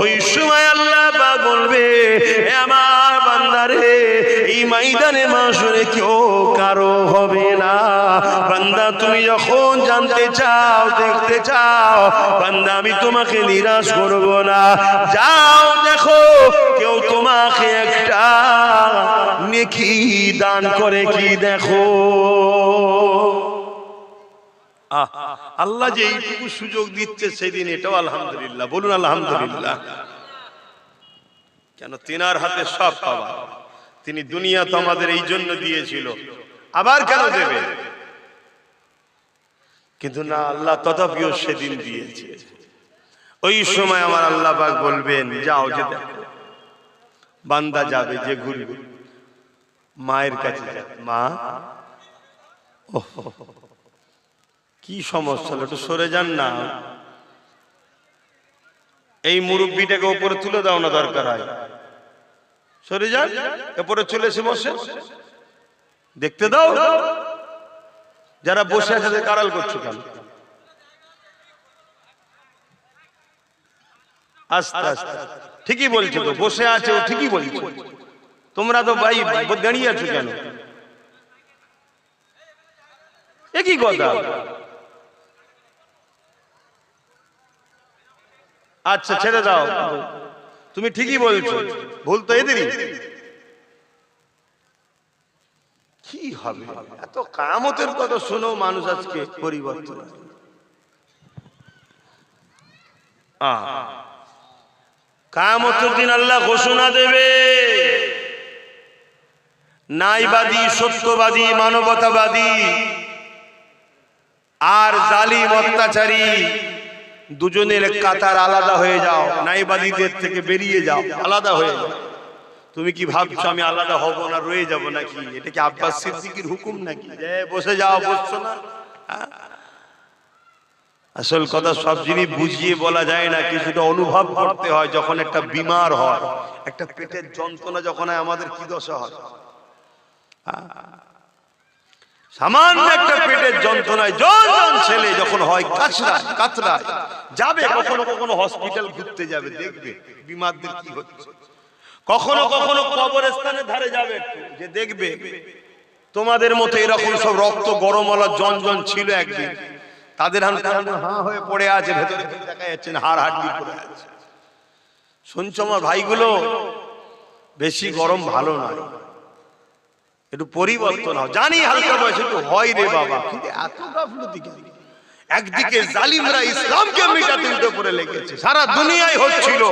ওই সময় আল্লাহ পাক বলবে, আমার বান্দারে এই ময়দানে মাশরে কেউ কারো হবে না। বান্দা তুমি যখন জানতে চাও, দেখতে চাও, বান্দা আমি তোমাকে নিরাশ করব না। যাও দেখো কেউ তোমাকে একটা নেকি দান করে কি দেখো। আল্লাহ যে এইটুকু সুযোগ দিচ্ছে সেদিন, এটাও আলহামদুলিল্লাহ। বলুন আলহামদুলিল্লাহ। কেন? তিনার হাতে সব পাওয়া। তিনি দুনিয়া তো আমাদের এই জন্য দিয়েছিল, আবার কেন দেবে? কিন্তু না, আল্লাহ তথাপিও সেদিন দিয়েছে। ওই সময় আমার আল্লাহ পাক বলবেন, যাও, যে দেখো বান্দা যাবে, যে ঘুরবে মায়ের কাছে যাবে, মা কি সমস্যা, একটু সরে যান না, এই মুরব্বিটাকে উপরে তুলে দাও না, দরকার হয় সরে যান, উপরে চলে এসে বসে দেখতে দাও। যারা বসে আছে তাদের কারাল করছো কেন? আস্তে আস্তে, ঠিকই বলছো তো, বসে আছে ও ঠিকই বলছো, তোমরা তো ভাই দাঁড়িয়ে আছো কেন? একই কথা। আচ্ছা ছেড়ে দাও, তুমি ঠিকই বলছো, ভুল তো এদেরই। কি হবে, এত কামতের কথা শুনেও মানুষ আজকে পরিবর্তন। কামতের দিন আল্লাহ ঘোষণা দেবে, ন্যায়বাদী, সত্যবাদী, মানবতাবাদী আর জালিম অত্যাচারী দুজনের কাতার আলাদা হয়ে যাও, ন্যায়বাদীদের থেকে বেরিয়ে যাও, আলাদা হয়ে যাও। তুমি কি ভাবছো আমি আলাদা হব না, রয়ে যাব নাকি? এটা কি আব্বাস সিদ্দিকীর হুকুম নাকি যে বসে যাও, বসছো না? আসল কথা সব জিনিস বুঝিয়ে বলা যায় না, কিছুটা অনুভব করতে হয়। যখন একটা বিমার হয়, একটা পেটের যন্ত্রণা যখন হয়, আমাদের কি দশা হয়? সামান্য একটা পেটের যন্ত্রণায় জন ছেলে যখন হয় কাতরায় যাবে, কখনো কখনো হসপিটাল ঘুরতে যাবে, দেখবে বিমারদের কি হচ্ছে। কখনো কখনো কবরস্থানের ধারে যাবে একটু, যে দেখবে তোমাদের মতো এরকম সব রক্ত গরমওয়ালা জন ছিল একদিন, তাদের হাঁ হয়ে পড়ে আছে, ভেতরে দেখা যাচ্ছে না, হাড় হাড্ডি পড়ে আছে। শুনছো আমার ভাইগুলো, বেশি গরম ভালো নয়, একটু পরিবর্তন হয়। জানি হালকা বয়সে একটু হয় রে বাবা, কিন্তু এত গাফলতি কেন? একদিকে জালিমরা ইসলামকে মিটাতে উঠে পড়ে লেগেছে, সারা দুনিয়ায় হচ্ছিল,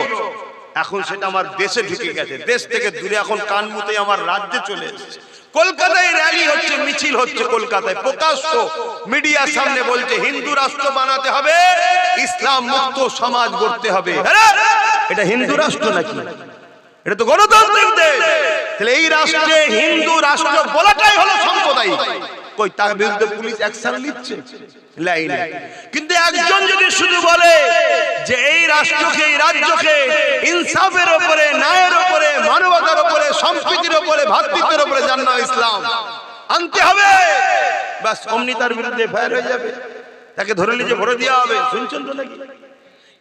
এখন সেটা আমার দেশে ঢুকে গেছে, দেশ থেকে দূরে এখন কান মুতে আমার রাজ্যে চলে এসেছে। কলকাতায় র্যালি হচ্ছে, মিছিল হচ্ছে, কলকাতায় প্রকাশ্য মিডিয়ার সামনে বলছে হিন্দু রাষ্ট্র বানাতে হবে, ইসলাম মুক্ত সমাজ গড়তে হবে। এটা হিন্দু রাষ্ট্র নাকি? এটা তো গণতান্ত্রিক দেশ। তাহলে এই রাষ্ট্রে হিন্দু রাষ্ট্র বলাটাই হলো সাম্প্রদায়িক। কই তার বিরুদ্ধে পুলিশ অ্যাকশন নিচ্ছে? লাইনে। কিন্তু একজন যদি শুধু বলে যে এই রাষ্ট্রকে, এই রাজ্যকে ইনসাফের উপরে, ন্যায়ের উপরে, মানবতার উপরে, সম্প্রীতির উপরে, ভ্রাতৃত্বের উপরে জান্নাত ইসলাম আনতে হবে, বাস অমনি তার বিরুদ্ধে ফায়ার হয়ে যাবে, তাকে ধরে নিয়ে ভরে দেওয়া হবে। শুনছেন তো নাকি?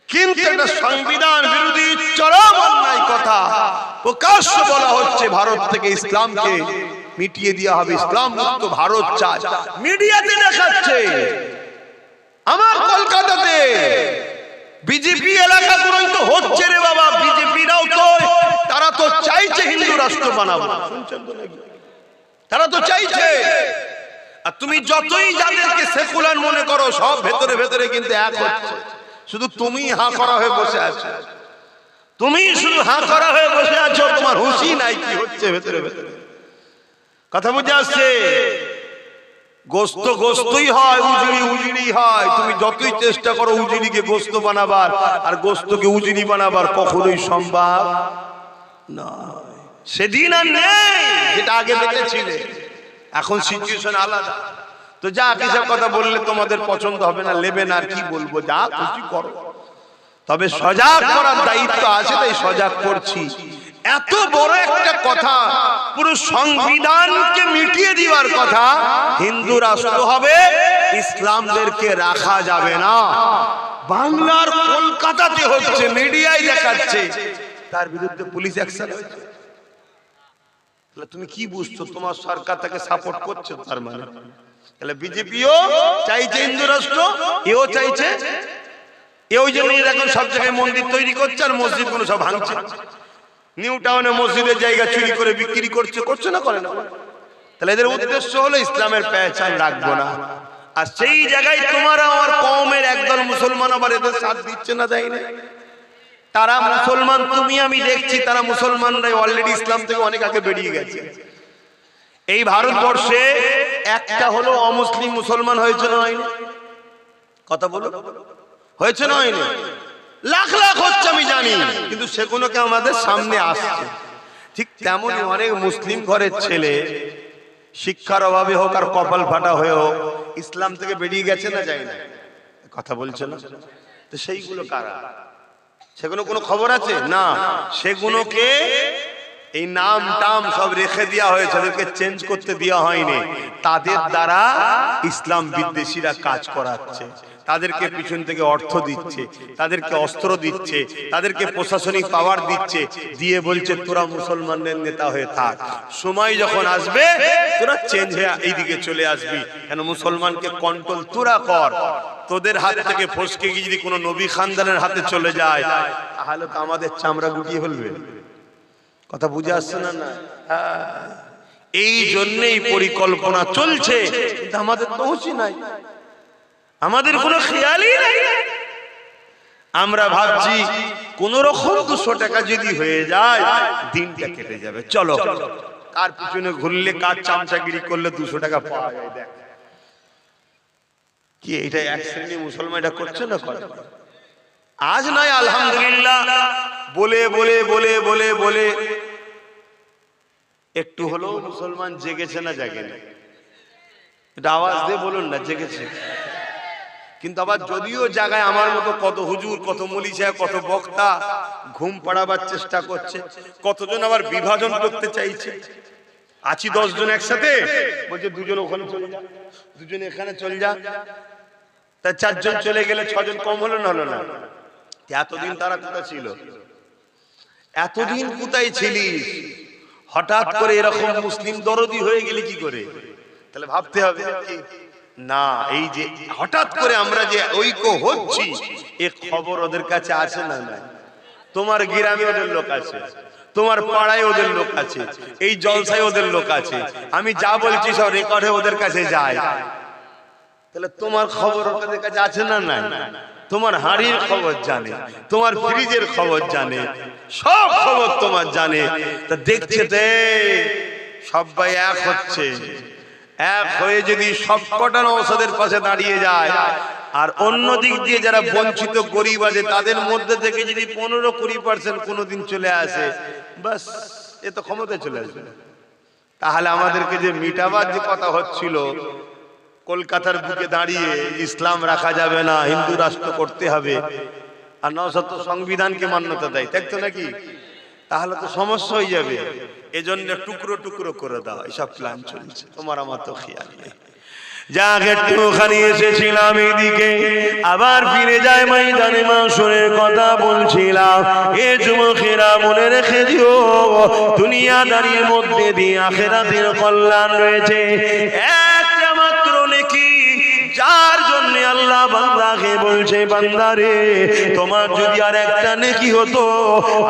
কিন্তু এটা সংবিধান বিরোধী চরম অন্যায় কথা প্রকাশ্য বলা হচ্ছে, ভারত থেকে ইসলামকে মিটিয়ে দেওয়া হবে, ইসলাম মুক্ত ভারত চায়, মিডিয়াতে দেখাচ্ছে। আমার কলকাতাতে বিজেপি এলাকাগুলোই তো হচ্ছে রে বাবা, বিজেপিরাও তো, তারা তো চাইছে হিন্দু রাষ্ট্র বানাবো, শুনছেন তো নাকি? তারা তো চাইছে। আর তুমি যতই যাদেরকে সেকুলার মনে করো, সব ভেতরে ভেতরে কিন্তু এক হচ্ছে। শুধু তুমি হাঁ করা হয়ে বসে আছো, তুমি শুধু হাঁ করা হয়ে বসে আছো, তোমার হুঁশি নাই কি হচ্ছে ভেতরে ভেতরে। কথা বুঝে আসছে? গোস্ত গোস্তই হয়, উজুড়ি উজুড়ি হয়। তুমি যতই চেষ্টা করো উজুড়িকে গোস্ত বানাবার আর গোস্তকে উজুড়ি বানাবার, কখনোই সম্ভব নয়। সেদিন আর নেই যেটা আগে দেখেছিলে, এখন সিচুয়েশন আলাদা। তো যা কিসব কথা বললে তোমাদের পছন্দ হবে না, নেবে না, আর কি বলবো, যা খুশি করো, তবে সজাগ করার দায়িত্ব আছে, তাই সজাগ করছি। এত বড় একটা কথা, পুরো সংবিধানকে মিটিয়ে দেওয়ার কথা, হিন্দু রাষ্ট্র হবে, ইসলামদেরকে রাখা যাবে না। বাংলার কলকাতাতে হচ্ছে, মিডিয়ায় দেখাচ্ছে, তার বিরুদ্ধে পুলিশ অ্যাকশন হয়েছে। তাহলে তুমি কি বুঝছো? তোমার সরকার তাকে সাপোর্ট করছে, তার মানে তাহলে বিজেপিও চাইছে হিন্দু রাষ্ট্র, এও চাইছে। ওই জন্য এখন সব জায়গায় মন্দির তৈরি করছে আর মসজিদ গুলো সব ভাঙছে। নিউ টাউনে মসজিদের জায়গা চুরি করে বিক্রি করছে, করছে না, করে না? তাহলে এদের উদ্দেশ্য হলো ইসলামের পেহচান রাখবো না। আর সেই জায়গায় তোমার আমার কওমের একদল মুসলমান আবার এদের সাথ দিচ্ছে না, দেয় না। তারা মুসলমান, তুমি আমি দেখছি, তারা মুসলমানরাই অলরেডি ইসলাম থেকে অনেক আগে বেরিয়ে গেছে। এই ভারতবর্ষে একটা হলো অমুসলিম মুসলমান হয়েছে না হয়নি? কথা বলো, হয়েছে না হয়নি? লাখ লাখ হচ্ছে আমি জানি, কিন্তু সেগুলোকে আমাদের সামনে আসছে। ঠিক তেমনই অনেক মুসলিম ঘরের ছেলে শিক্ষার অভাবে হোক আর কপাল ফাটা হয়ে হোক ইসলাম থেকে বেরিয়ে গেছে না, যায় না? কথা বলছে না? তো সেইগুলো কারা? সেগুলো কোনো খবর আছে না? সেগুলোকে এই নাম টাম সব রেখে দেওয়া হয়েছে, ওদেরকে চেঞ্জ করতে দেওয়া হয়নি। তাদের দ্বারা ইসলাম বিদ্বেষীরা কাজ করাচ্ছে, তাদেরকে পিছন থেকে অর্থ দিচ্ছে, তাদেরকে অস্ত্র দিচ্ছে, তাদেরকে প্রশাসনিক পাওয়ার দিচ্ছে, দিয়ে বলছে তোরা মুসলমানদের নেতা হয়ে থাক, সময় যখন আসবে তোরা চেঞ্জ হয়ে এইদিকে চলে আসবি, কেন মুসলমানকে কন্ট্রোল তোরা কর। তোদের হাত থেকে ফসকে গিয়ে যদি কোনো নবী খানদানের হাতে চলে যায় তাহলে তো আমাদের চামড়া গুটিয়ে ফেলবে। কথা বুঝে আসছে না? না, এই জন্যই পরিকল্পনা চলছে, কিন্তু আমাদের পৌঁছি নাই, আমাদের কোনো খেয়ালই নাই। আমরা ভাবছি কোন রকম 200 টাকা যদি হয়ে যায় দিনটা কেটে যাবে, চলো কার পিছনে ঘুরলে কার চামচাগিরি করলে 200 টাকা পাওয়া যায়। দেখ কি এটা এক শ্রেণী মুসলমান এটা করছে না? করে আজ নয় আলহামদুলিল্লাহ বলে বলে বলে বলে বলে একটু হলো মুসলমান জেগেছে না জাগেনি? এটা আওয়াজ দিয়ে বলুন না জেগেছে। কিন্তু আবার যদিও জায়গায় আমার মতো কত হুজুর, কত মৌলী সাহেব, কত বক্তা ঘুম পাড়াবার চেষ্টা করছে, কতজন আবার বিভাজন করতে চাইছে। আছি 10 জন একসাথে, বলছে 2 জন ওখানে চলে যা, 2 জন এখানে চলে যা, তা 4 জন চলে গেলে 6 জন কম হলো না? হলো না? এতদিন তারা কোথায় ছিল? এতদিন কোথায় ছিলিস? হঠাৎ করে এরকম মুসলিম দরদি হয়ে গেলে কি করে? তাহলে ভাবতে হবে না, এই যে হঠাৎ করে আমরা যে ঐক্য হচ্ছি এ খবর ওদের কাছে আছে না? না, তোমার গ্রামে ওদের লোক আছে, তোমার পাড়ায় ওদের লোক আছে, এই জলসায় ওদের লোক আছে, আমি যা বলছি সব রেকর্ডে ওদের কাছে যায়। তাহলে তোমার খবর ওদের কাছে আছে না? না, তোমার হাড়ির খবর জানে, তোমার ফ্রিজের খবর জানে, সব খবর তোমার জানে। তা দেখছে তে সবাই এক হচ্ছে, এক হয়ে যদি সবকটা নওশাদের পাশে দাঁড়িয়ে যায়, আর অন্য দিক দিয়ে যারা বঞ্চিত গরিব আছে তাদের মধ্যে থেকে যদি 15-20% কোনোদিন চলে আসে, বাস এ তো ক্ষমতায় চলে আসবে। তাহলে আমাদেরকে যে মিটাবার যে কথা হচ্ছিল কলকাতার বুকে দাঁড়িয়ে ইসলাম রাখা যাবে না, হিন্দু রাষ্ট্র করতে হবে, আর নওশাদ তো সংবিধানকে মান্যতা দেয়, তাই তো নাকি? তাহলে তো সমস্যা হয়ে যাবে। এজন্য টুকরো টুকরো করে দাও, এসব প্ল্যান চলছে, তোমার আমার তো খেয়াল নেই। যাক একটুখানি এসেছিলাম এইদিকে, আবার ফিরে যায় ময়দানে মাশরের কথা বলছিলাম। এ যুবকেরা মনে রেখে দিও, দুনিয়াদারির মধ্যে দিয়ে আখিরাতের কল্যাণ রয়েছে। একটা মাত্র নেকি, যার জন্য আল্লাহ বান্দাকে বলছে বান্দারে তোমার যদি আর একটা নেকি হতো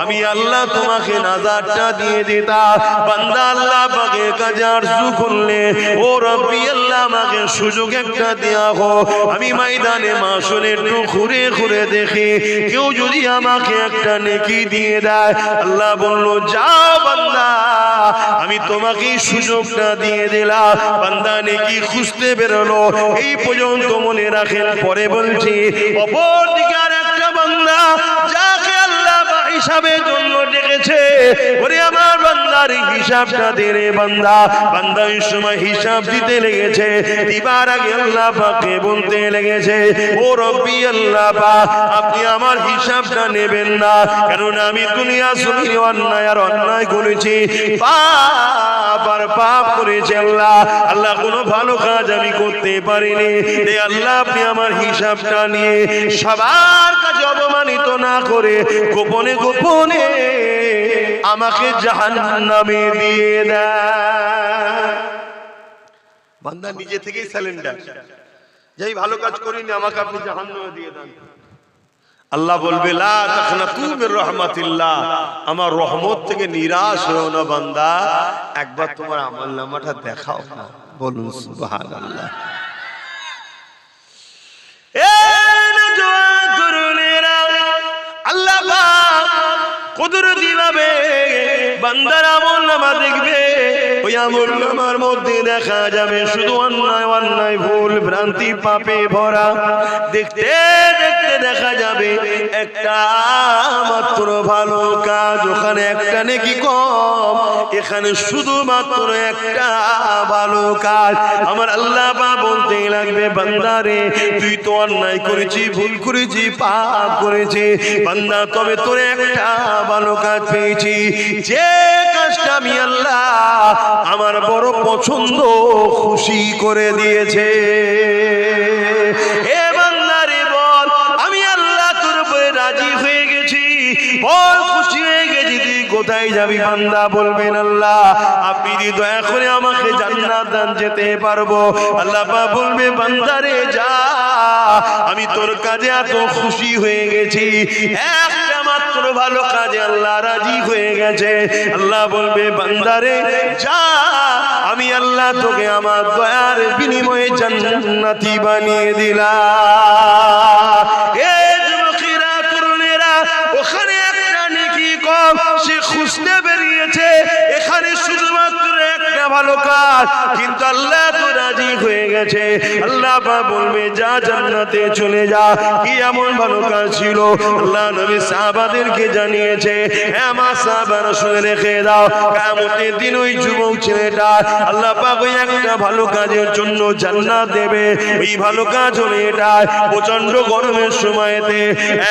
আমি আল্লাহ তোমাকে নাজারটা দিয়ে দিতাম। বান্দা আল্লাহ পাকের কাছে আরজু করলে ও রব্বি আল্লাহ আমাকে সুযোগ একটা দেয়া হোক, আমি ময়দানে মাশরে একটু ঘুরে ঘুরে দেখি কেউ যদি আমাকে একটা নেকি দিয়ে দেয়। আল্লাহ বলল যাও বান্দা আমি তোমাকে সুযোগটা দিয়ে দিলাম। বান্দা নেকি খুঁজতে বেরোলো, এই পর্যন্ত মনে রাখেন। পরে বলছি অপর দিকে আর একটা বান্দা যাকে আল্লাহ হিসাবের জন্য ডেকেছে, ওরে আমার বান্দার হিসাবটা দে রে বান্দা। বান্দা এই সময় হিসাব দিতে লেগেছে, দিবার আগে আল্লাহ পাকে বলতে লেগেছে ও রব্বি আল্লাহ পাক আপনি আমার হিসাবটা নেবেন না, কারণ আমি দুনিয়া জমিনে অন্যায় আর অন্যায় করেছি, পাপ আর পাপ করেছি। আল্লাহ আল্লাহ কোনো ভালো কাজ আমি করতে পারিনি, রে আল্লাহ আপনি আমার হিসাবটা নিয়ে সবার কাছে অপমানিত না করে গোপনে গোপনে আমাকে জাহান্নামে দিয়ে দেন। বান্দা নিজে থেকেই স্যালেন্ডার, যাই ভালো কাজ করিনি আমাকে আপনি জাহান্নামে দিয়ে দেন। আল্লাহ বলবে লা তাখনাতু মির রাহমাতিল্লাহ, আমার রহমত থেকে নিরাশ হও না বান্দা, একবার তোমার আমলনামাটা দেখাও না। বলুন সুবহানাল্লাহ। আল্লাহ পাক কুদরতি ভাবে বান্দার আমলনামা দেখবে, ওই আমলনামার মধ্যে দেখা যাবে শুধু অন্যায় অন্যায় ভুল ভ্রান্তি পাপে ভরা। দেখতে দেখতে দেখা যাবে একটা মাত্র ভালো কাজ, ওখানে একটা নেকি কম, এখানে শুধুমাত্র একটা ভালো কাজ। আমার আল্লাহ পাক বলতে লাগবে, বান্দারে তুই তো অন্যায় করেছি, ভুল করেছি, পাপ করেছি বান্দা, তবে তোর একটা ভালো কাজ পেয়েছি, যে কাজটা আমি আল্লাহ আমার বড় পছন্দ, খুশি করে দিয়েছে। এ বান্দারে বল, আমি আল্লাহ তোর উপরে রাজি হয়ে গেছি, বল খুশি হয়ে গেছি, তুই কোথায় যাবি? বান্দা বলবেন, আল্লাহ আপনি যদি দয়া করে আমাকে জান্নাত দান, যেতে পারবো। আল্লাহ পাক বলবে, বান্দারে যা, আমি তোর কাজে এত খুশি হয়ে গেছি, একটা মাত্র ভালো কাজে আল্লাহ রাজি হয়ে গেছে। আল্লাহ বলবে, বান্দারে যা, আমি আল্লাহ তোকে আমার দয়ার বিনিময়ে জান্নাতি বানিয়ে দিলাম। এ যুবকেরা, তরুণেরা, ওখানে একটা নেকি কম, সে খুঁজতে বেরিয়েছে, এখানে শুধুমাত্র একটা ভালো কাজ, কিন্তু আল্লাহ তো রাজি হয়ে গেছে। আল্লাহ পাক বলবে, যা জান্নাতে চলে যা। কি এমন ভালো কাজ ছিল? আল্লাহ নবী সাহাবাদেরকে জানিয়েছে, হ্যাঁ মা সাহাবারা শুনে রেখে দাও, কিয়ামতের দিন ওই যুবক ছেলেটা আল্লাহ পাক ওই একটা ভালো কাজের জন্য জান্নাত দেবে। ওই ভালো কাজ হলো এটা, প্রচন্ড গরমের সময়তে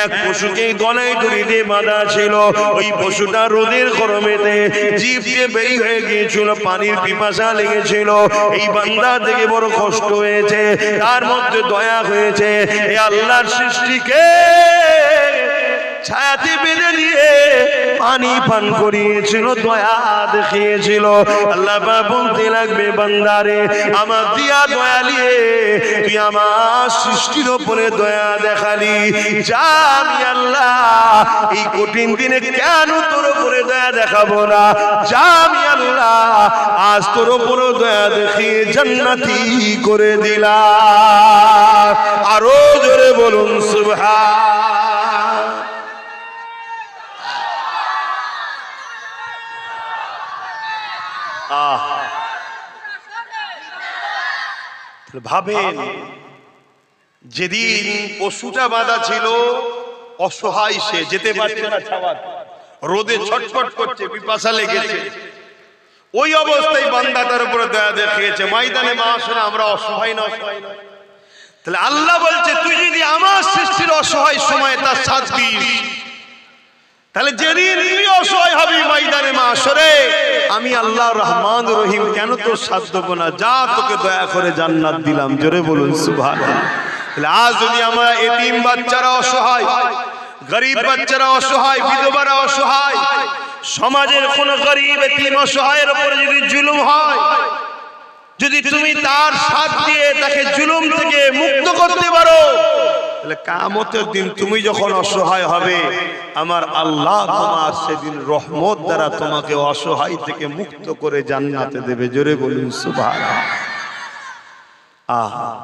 এক পশুকে গলায় দড়ি দিয়ে বাঁধা ছিল। ওই পশুটা রোদের গরমেতে জিভ দিয়ে বেরিয়ে হয়ে গিয়েছিল, পানির পিপাসা লেগেছিল। এই বান্দা থেকে বড় কষ্ট হয়েছে, তার মধ্যে দয়া হয়েছে। এই আল্লাহর সৃষ্টিকে ছায়াতে বেঁধে দিয়ে পানি পান করিয়েছিল, দয়া দেখিয়েছিল। আল্লাহ পাক বলতে লাগবে, বান্দারে আমার দিয়া দয়া নিয়ে তুই আমার সৃষ্টির উপরে দয়া দেখালি, যা আমি আল্লাহ এই কঠিন দিনে কেন তোর উপরে দয়া দেখাবো না? যা আমি আল্লাহ আজ তোর উপরে দয়া দেখিয়ে জান্নাতি করে দিলাম। আরো জোরে বলুন সুবহান। ভাবেন, যেদিন পশুটা বাঁধা ছিল, অসহায়, সে যেতে পারছে না, রোদে ছটফট করছে, পিপাসা লেগেছে, ওই অবস্থায় বান্দা তার উপরে দয়া দেখিয়েছে। ময়দানে মাহশরে আমরা অসহায় না, অসহায় না? তাহলে আল্লাহ বলছে, তুই যদি আমার সৃষ্টির অসহায় সময় তার সাথ দিস, তাহলে যেদিন তুই অসহায় হবি ময়দানে মাহশরে, আমি আল্লাহ রহমান রহিম কেন তোর সাথ দেব না? যা, তোকে দয়া করে জান্নাত দিলাম। জোরে বলুন সুবহানাল্লাহ। তাহলে আজ যদি আমরা এতিম বাচ্চারা অসহায়, গরিব বাচ্চারা অসহায়, বিধবারা অসহায়, সমাজের কোন গরিব এতিম অসহায়ের উপরে যদি জুলুম হয়, যদি তুমি তার সাথ দিয়ে তাকে জুলুম থেকে মুক্ত করতে পারো, তাহলে কিয়ামতের দিন তুমি যখন অসহায় হবে, আমার আল্লাহ তোমার সেদিন রহমত দ্বারা তোমাকে অসহায় থেকে মুক্ত করে জান্নাতে দেবে। জোরে বলুন সুবহানাল্লাহ।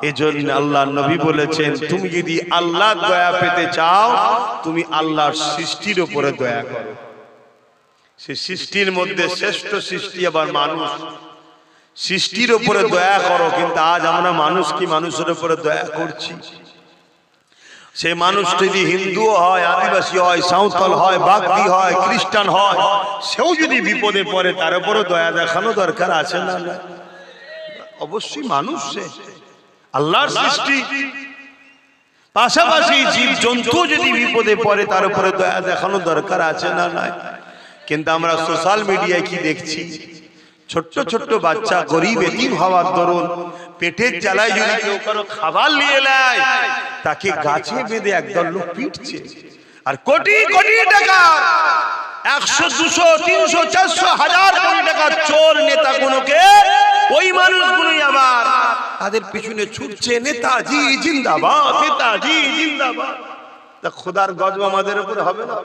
এজন্য আল্লাহ নবী বলেছেন, তুমি যদি আল্লাহর দয়া পেতে চাও, তুমি আল্লাহর সৃষ্টির উপরে দয়া করো। সে সৃষ্টির মধ্যে শ্রেষ্ঠ সৃষ্টি আবার মানুষ, সৃষ্টির উপরে দয়া করো। কিন্তু আজ আমরা মানুষ কি মানুষের উপরে দয়া করছি? সে মানুষ যদি হিন্দু হয়, আদিবাসী হয়, সাঁওতাল হয়, বাগদি হয়, খ্রিস্টান হয়, সেও যদি বিপদে পড়ে, তার উপরে দয়া দেখানো দরকার আছে না? অবশ্যই মানুষ, সে আল্লাহর সৃষ্টি। পাশাপাশি জীব জন্তু যদি বিপদে পড়ে, তার উপরে দয়া দেখানো দরকার আছে না? নাই। কিন্তু আমরা সোশ্যাল মিডিয়ায় কি দেখছি? ছোট্ট ছোট্ট বাচ্চা গরিব এতিম হওয়ার দরুন পেটের জ্বালায় যদি কেউ কারো খাবার নিয়ে নেয়, তাকে গাছে বেঁধে একদল লোক পিটছে। আর কোটি কোটি টাকা, 100, 200, 300, 400, 1000 কোটি টাকার চোর নেতাগুলোকে, ওই মানুষগুলোই আবার তাদের পিছনে ছুটছে, নেতাজি জিন্দাবাদ, নেতাজি জিন্দাবাদ। তা খোদার গজব আমাদের উপরে হবে না?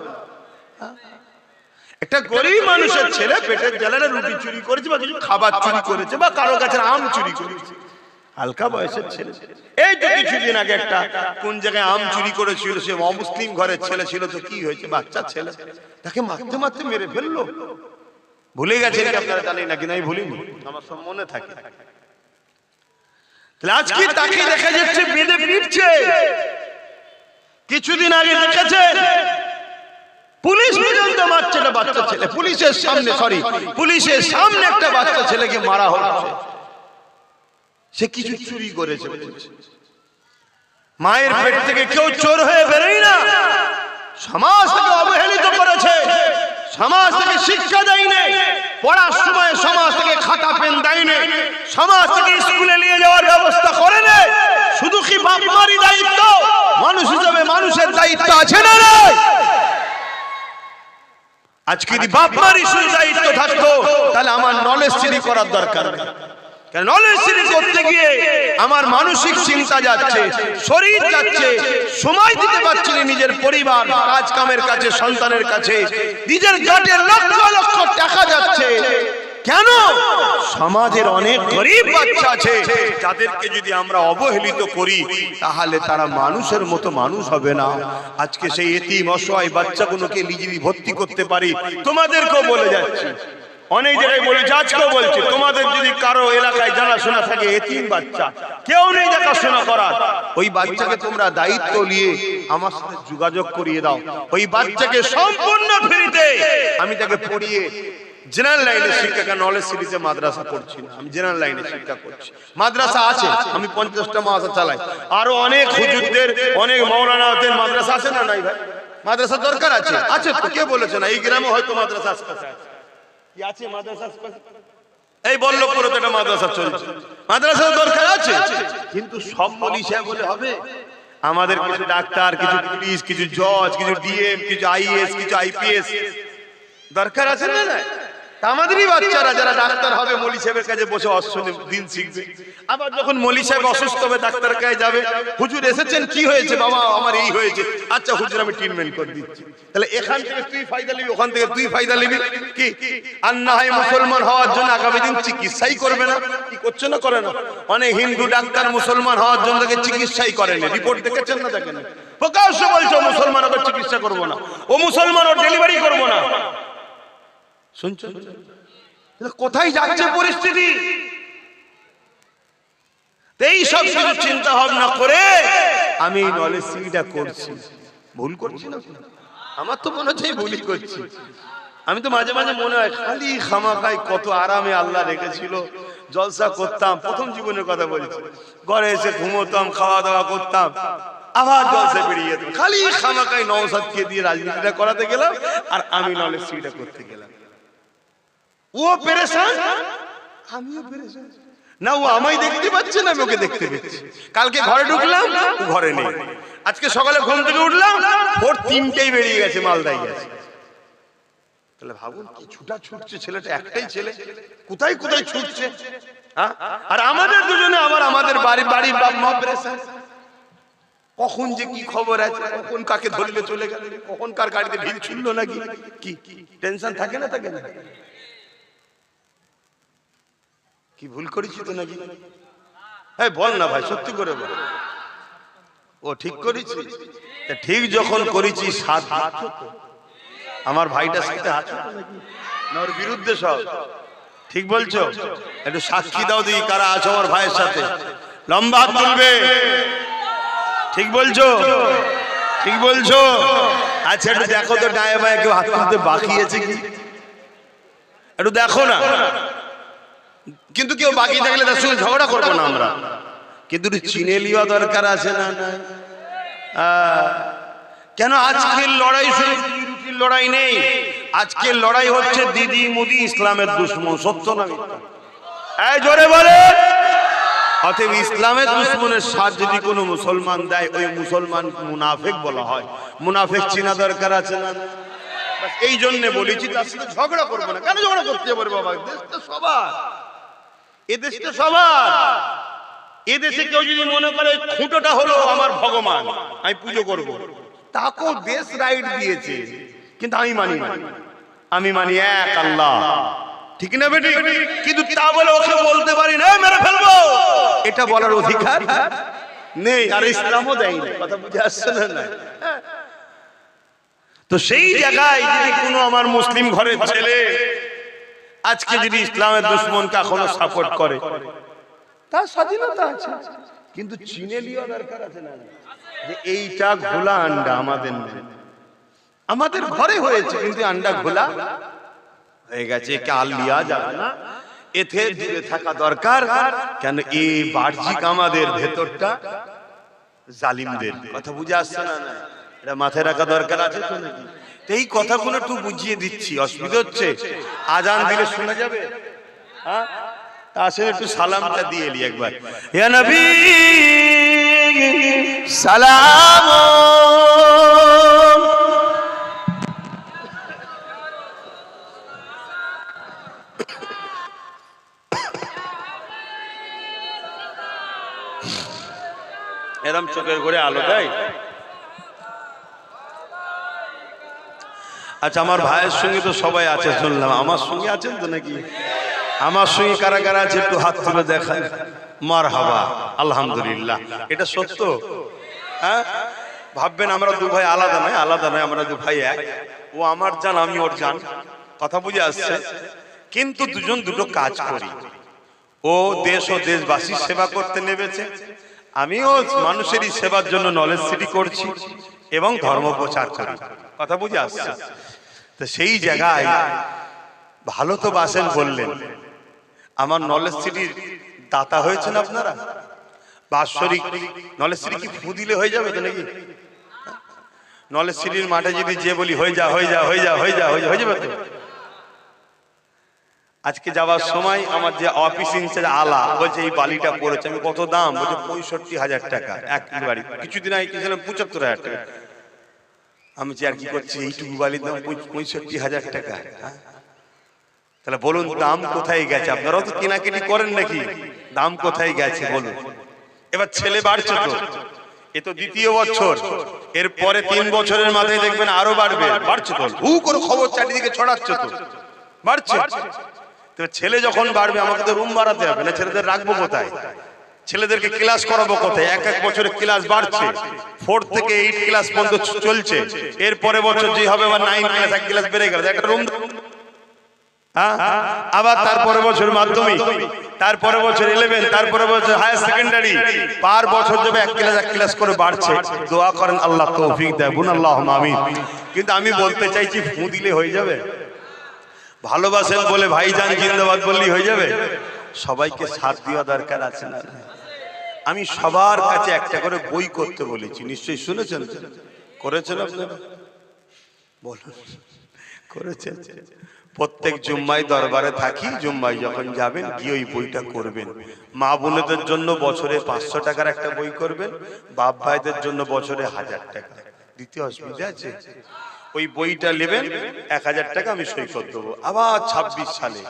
একটা গরিব মানুষের ছেলে পেটের জ্বালায় রুটি চুরি করেছে, বা কিছু খাবার চুরি করেছে, বা কারো কাছে আম চুরি করেছে, হালকা বয়সের ছেলে। এই তো কিছুদিন আগে একটা কোন জায়গায় আম চুরি করেছিল, সে অমুসলিম ঘরের ছেলে ছিল, তো কি হয়েছে? বাচ্চা ছেলে, তাকে মারতে মারতে মেরে ফেললো। ভুলে গেছেন কি আপনারা জানেন নাকি? আমি ভুলিনি, আমার সব মনে থাকে। আজকে তাকে দেখা যাচ্ছে বেঁধে ফিরছে। কিছুদিন আগে দেখেছেন পুলিশ পর্যন্ত মারছে একটা বাচ্চা ছেলে, পুলিশের সামনে, পুলিশের সামনে একটা বাচ্চা ছেলেকে মারা হচ্ছে। সে কিছু চুরি করেছে। মায়ের পেট থেকে কেউ চোর হয়ে বেরোয় না। সমাজ থেকে অবহেলিত করেছে, সমাজ থেকে শিক্ষা দেয়নি, পড়ার সময় সমাজ থেকে খাতা পেন দেয়নি, সমাজ থেকে স্কুলে নিয়ে যাওয়ার ব্যবস্থা করে না। শুধু কি বাপ মারই দায়িত্ব? মানুষ হিসেবে মানুষের দায়িত্ব আছে না? আজকে যদি বাপ মারই শুধু দায়িত্ব থাকতো তাহলে আমার নলেজ চুরি করার দরকার নেই। নলেজ চুরি করতে গিয়ে আমার মানসিক চিন্তা যাচ্ছে, শরীর যাচ্ছে, সময় দিতে পারছি না নিজের পরিবার, কাজ কামের কাছে, সন্তানের কাছে, নিজের গাটের লক্ষ লক্ষ টাকা যাচ্ছে। কেন? সমাজের অনেক গরিব বাচ্চা আছে যাদেরকে যদি আমরা অবহেলিত করি তাহলে তারা মানুষের মতো মানুষ হবে না। আজকে সেই এতিম অসহায় বাচ্চাগুলোকে নিজে ভর্তি করতে পারি। তোমাদেরকেও বলে যাচ্ছি, অনেক জায়গায় বলেছি, আজকেও বলছি, তোমাদের যদি কারো এলাকায় জানাশোনা থাকে এতিম বাচ্চা, কেউ নেই দেখাশোনা করার, ওই বাচ্চাকে তোমরা দায়িত্ব নিয়ে আমার সাথে যোগাযোগ করিয়ে দাও। ওই বাচ্চাকে সম্পূর্ণ ফ্রিতে আমি তাকে পড়িয়ে জেনারেল লাইনের শিক্ষা, নলেজ সিরিজে মাদ্রাসা পড়ছি না, আমি জেনারেল লাইনে শিক্ষা করছি। মাদ্রাসা আছে, আমি 50টা মাদ্রাসা চালাই। আরো অনেক হুজুরদের, অনেক মাওলানাদের মাদ্রাসা আছে না? নাই ভাই, মাদ্রাসা দরকার আছে। আছে তো, কে বলেছে না? এই গ্রামে হয়তো মাদ্রাসা আছে, কি আছে মাদ্রাসা? এই বল্লভপুরে তো একটা মাদ্রাসা চলছে, মাদ্রাসার দরকার আছে। কিন্তু সব পুলিশে বলে হবে? আমাদের কিছু ডাক্তার, কিছু পুলিশ, কিছু জজ, কিছু ডিএম, কিছু আইএস, কিছু আইপিএস দরকার আছে না? না, আমাদেরই বাচ্চারা যারা ডাক্তার হবে মলি সাহেবের কাছে বসে দিন শিখবে। আবার যখন মলি সাহেব অসুস্থ হবে ডাক্তারের কাছে যাবে, হুজুর এসেছেন, কি হয়েছে বাবা? আমার এই হয়েছে। আচ্ছা হুজুর আমি ট্রিটমেন্ট করে দিচ্ছি। তাহলে এখান থেকে তুই ফায়দা নিবি, ওখান থেকে তুই ফায়দা নিবি। কি আর না হয় মুসলমান হওয়ার জন্য আগামী দিন চিকিৎসাই করবে না? কি করছে না? করে না? অনেক হিন্দু ডাক্তার মুসলমান হওয়ার জন্য তাকে চিকিৎসাই করেন। রিপোর্ট দেখেছেন না? দেখেন, প্রকাশ্য বলছে মুসলমান ওকে চিকিৎসা করবো না, ও মুসলমান ওর ডেলিভারি করবো না। শুনছো কোথায় যাচ্ছে পরিস্থিতি? এই সব কিছু চিন্তা ভাবনা করে আমি এই নলেজ সিরিজটা করছি। ভুল করছি না? আমার তো মনে হচ্ছে ভুলই করছি। আমি তো মাঝে মাঝে মনে হয় খালি খামাখাই কত আরামে আল্লাহ রেখেছিল, জলসা করতাম। প্রথম জীবনের কথা বলছি, ঘরে এসে ঘুমোতাম, খাওয়া দাওয়া করতাম, আবার জলসা বেরিয়ে যেতাম। খালি খামাখাই নওশাদকে দিয়ে রাজনীতিটা করাতে গেলাম আর আমি নলেজ সিরিজটা করতে গেলাম। ও পেরেশান, আমিও পেরেশান। না ও আমায় দেখতে পাচ্ছে না, আমি ওকে দেখতে পাচ্ছি। কালকে ঘরে ঢুকলাম, ও ঘরে নেই। আজকে সকালে ঘুম থেকে উঠলাম, ভোর 3টেই বেরিয়ে গেছে, মালদায় গেছে। তাহলে ভাবুন কি ছুটা ছুটছে ছেলেটা, একটাই ছেলে, কোথায় কোথায় ছুটছে। আর আমাদের দুজনে আমাদের বাড়ির বাপ মা পেরেশান। কখন যে কি খবর আছে, কখন কাকে ধরলে চলে গেল, কখন কার গাড়িতে ঢিল ছুড়লো নাকি, কি টেনশন থাকে না? থাকে না? কি ভুল করেছি তো নাকি? এই বল না ভাই, সত্যি করে বল। ও ঠিক করেছি? ঠিক যখন করেছি সাথ আছো তো? আমার ভাইটার সাথে আছো তো নাকি? না ওর বিরুদ্ধে সব? ঠিক বলছো? একটু সাক্ষী দাও দেখি কারা আছো আমার ভাইয়ের সাথে। লম্বা হাত তুলবে। ঠিক বলছো? ঠিক বলছো? আচ্ছা একটু দেখো তো ডায়ে বায়ে কেউ হাত তুলতে বাকি আছে কি, একটু দেখো না। কিন্তু কেউ বাকি থাকলে তার সঙ্গে ঝগড়া করবো না আমরা, কিন্তু চিনে লিওয়া দরকার আছে না? কেন আজকের লড়াই শুধু রুটির লড়াই নেই, আজকের লড়াই হচ্ছে দিদি মুদি ইসলামের দুশ্মন। সত্য না মিথ্যা? এই জোরে বলে। অতএব ইসলামের দুশ্মনের সাথ যদি কোনো মুসলমান দেয়, ওই মুসলমান মুনাফিক বলা হয়। মুনাফিক চিনা দরকার আছে না? এই জন্য বলেছি তার সাথে ঝগড়া করবো না। কেন ঝগড়া করতে যাবো বাবা? দেশটা সবার, এদেশটা সবার। এদেশে কেউ যদি মনে করে খুঁটোটা হলো আমার ভগবান, আমি পুজো করব, তাকেও দেশ রাইট দিয়েছে, কিন্তু আমি মানি না। আমি মানি এক আল্লাহ, ঠিক না বেটি? কিন্তু তা বলে ওকে বলতে পারি না মেরে ফেলবো, এটা বলার অধিকার নেই। আর ইসলামও দেয় না। কথা বুঝে আসছে না? তো সেই জায়গায় যদি কোনো আমার মুসলিম ঘরের ছেলে আজকে যদি ইসলামের দুশমনকে এখনো সাপোর্ট করে, তার স্বাধীনতা আছে, কিন্তু চিনে লিওয়া দরকার আছে না যে এইটা ঘোলা আন্ডা আমাদের নেই, আমাদের ঘরে হয়েছে কিন্তু আন্ডা ঘোলা হয়ে গেছে, কাল লিয়া যাবে না, এতে দূরে থাকা দরকার। কেন এই বাহ্যিক আমাদের ভেতরটা জালিমদের কথা বুঝে আসছে না, এটা মাথায় রাখা দরকার আছে তো নাকি? এই কথাগুলো একটু বুঝিয়ে দিচ্ছি, অসুবিধা হচ্ছে? আজান দিলে শোনা যাবে? হ্যাঁ, আসলে একটু সালামটা দিয়ে এলি একবার, ইয়া নবী সালাম। এরম চোখের ঘুরে আলো দেয়। আচ্ছা, আমার ভাইয়ের সঙ্গে তো সবাই আছে শুনলাম, আমার সঙ্গে আছেন তো নাকি? আমার সঙ্গে কারা কারা আছে একটু হাত তুলে দেখায়। মারহাবা, আলহামদুলিল্লাহ। এটা সত্য? হ্যাঁ, ভাববেন আমরা দু ভাই আলাদা নয়, আলাদা নয়, আমরা দু ভাই এক। ও আমার জান, আমি ওর জান, কথা বুঝে আসছে? কিন্তু দুজন দুটো কাজ করি। ও দেশ ও দেশবাসীর সেবা করতে নেমেছে, আমিও মানুষেরই সেবার জন্য নলেজ সিটি করছি এবং ধর্ম প্রচার করি, কথা বুঝে আসছে? তো সেই জায়গায় ভালো তো বাসেন বললেন, আমার নলেজ সিটির দাতা হয়েছেন আপনারা। বাৎসরিক নলেজ সিটি কি ফু দিলে হয়ে যাবে তো নাকি? নলেজ সিটির মাঠে যদি যে বলি হয়ে যা হয়ে যা হয়ে যা হয়ে যা হয়ে যাবে তো? আজকে যাওয়ার সময় আমার যে অফিস ইনচার্জ আলা বলছে এই বালিটা পড়েছে, আমি কত দাম? বলছে 65,000 টাকা এক বাড়ি। কিছুদিন আগে কিনছিলাম 75,000 টাকা। আমি যে আর কি করছি, এইটুকু বালির দাম 65,000 টাকা। তাহলে বলুন দাম কোথায় গেছে? আপনারাও তো কেনাকাটি করেন নাকি? দাম কোথায় গেছে বলুন? এবার ছেলে বাড়ছে তো, এ তো দ্বিতীয় বছর, এর পরে 3 বছরের মাথায় দেখবেন আরো বাড়বে। বাড়ছে তো, হু করে খবর চারিদিকে ছড়াচ্ছে তো, বাড়ছে। ছেলে যখন বাড়বে আমাকে তো রুম বাড়াতে হবে না, ছেলেদের রাখবো কোথায়? ছেলেদেরকে ক্লাস করাবো কোথায়? এক এক বছরে ক্লাস বাড়ছে, 4 থেকে 8 ক্লাস পর্যন্ত চলছে। এর পরে বছর যে হবে আবার 9 ক্লাস, এক ক্লাস বেড়ে গেল, একটা রুম। আবার তারপরে বছর মাধ্যমিক, তারপরে বছর 11, তারপরে বছর হায়ার সেকেন্ডারি, পার বছর যাবে এক ক্লাস করে বাড়ছে। দোয়া করেন আল্লাহ তৌফিক দেয়, বুন আল্লাহুম্মা আমিন। কিন্তু আমি বলতে চাইছি ফু দিলে হয়ে যাবে? ভালোবাসেন বলে ভাইজান জিন্দাবাদ বললেই হয়ে যাবে? সবাইকে সাথ দেওয়া দরকার আছে না? আমি সবার কাছে একটা করে বই করতে বলেছি, নিশ্চয়ই শুনেছেন, করেছেন আপনারা? বলুন, করেছেন? প্রত্যেক জুম্মায় দরবারে থাকি, জুম্মায় যখন যাবেন গিয়ে ওই বইটা করবেন। মা বোনেদের জন্য বছরে 500 টাকার একটা বই করবেন, বাপ ভাইদের জন্য বছরে 1000 টাকা। দ্বিতীয় অসুবিধা আছে? ওই বইটা নেবেন, 1000 টাকা আমি সই করে দেবো। আবার 26 সালে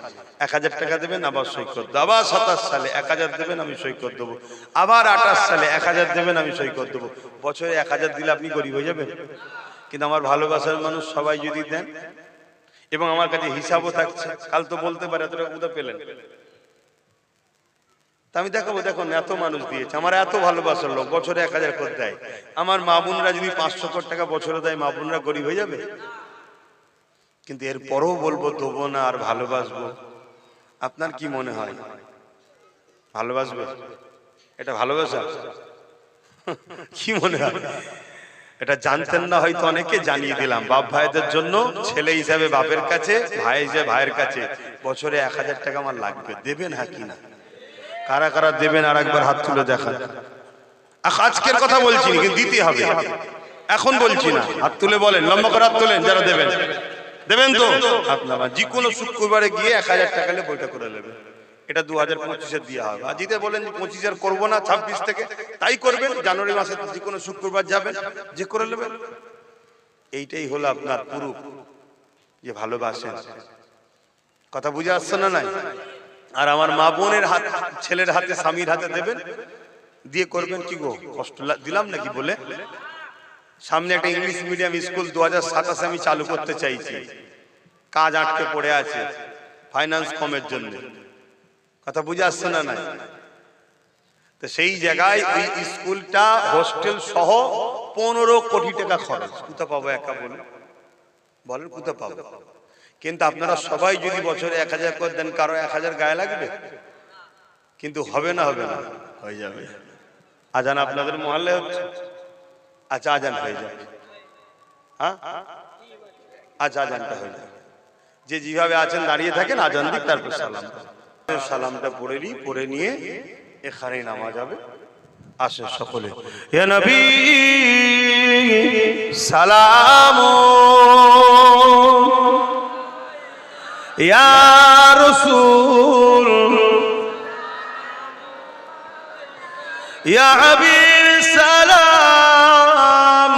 1000 টাকা দেবেন, আবার সই করে দেবো। আবার 27 সালে 1000 দেবেন, আমি সই করে দেবো। আবার 28 সালে 1000 দেবেন, আমি সই করে দেবো। বছরে 1000 দিলে আপনি গরিব হয়ে যাবেন। কিন্তু আমার ভালোবাসার মানুষ সবাই যদি দেন এবং আমার কাছে হিসাবও থাকছে, কাল তো বলতে পারে এত টাকা কোথা পেলেন, তা আমি দেখাবো, দেখুন এত মানুষ দিয়েছে, আমার এত ভালোবাসার লোক বছরে 1000 করে দেয়। আমার মা বোনরা যদি 500 কোটি টাকা বছরে দেয়, মা বোনরা গরিব হয়ে যাবে? কিন্তু এর পরেও বলবো দেবো না আর ভালোবাসবো। আপনার কি মনে হয় ভালোবাসবে? এটা ভালোবাসা? কি মনে হয়? এটা জানতেন না হয়তো, অনেকে জানিয়ে দিলাম। বাপ ভাইদের জন্য ছেলে হিসাবে বাপের কাছে, ভাই হিসেবে ভাইয়ের কাছে বছরে 1000 টাকা আমার লাগবে। দেবেন হ্যাঁ কি না? কারা কারা দেবেন আর একবার হাত তুলে দেখান। আজকের কথা বলছি না, কিন্তু দিতে হবে, এখন বলছি না। হাত তুলে বলেন, লম্বা করে হাত তোলেন যারা দেবেন। দেবেন তো আপনারা? যে কোনো শুক্রবারে গিয়ে 1000 টাকা নিয়ে বইটা করে নেবেন। এটা 2025-এ দেওয়া হবে। আর যদি বলেন 25-এর করবো না, 26 থেকে, তাই করবেন। জানুয়ারি মাসে যে কোনো শুক্রবার যাবেন, যে করে নেবেন। এইটাই হলো আপনার পুরুষ যে ভালোবাসেন। কথা বুঝে আসছে না? নাই? আর আমার মা বোনের হাত, ছেলের হাতে, স্বামীর হাতে দেবেন, দিয়ে করবেন কি গো, কষ্ট দিলাম নাকি বলে? সামনে একটা ইংলিশ মিডিয়াম স্কুল 2027 আমি চালু করতে চাইছি, কাজ আটকে পড়ে আছে ফাইন্যান্স কমের জন্য। কথা বুঝে আসছে না? নাই? তো সেই জায়গায় ওই স্কুলটা হোস্টেল সহ 15 কোটি টাকা খরচ। কোথা পাবো একা বলুন? বলেন কোথা পাবো? কিন্তু আপনারা সবাই যদি বছরে 1000 করে দেন, কারো 1000 গায়ে লাগবে? কিন্তু হবে না, হবে না, হয়ে যাবে। আজান আপনাদের মহল্লে হচ্ছে? আচ্ছা, আজান হয়ে যাবে। হ্যাঁ, আচ্ছা, আজানটা হয়ে যাবে। যে যেভাবে আছেন দাঁড়িয়ে থাকেন, আজান দিক, তারপর সালামটা পড়ে নিই, পড়ে নিয়ে এখানেই নামাজ হবে। আসেন সকলে। ইয়া নবী সালাম, ইয়া রাসূল, ইয়া হাবিব সালাম,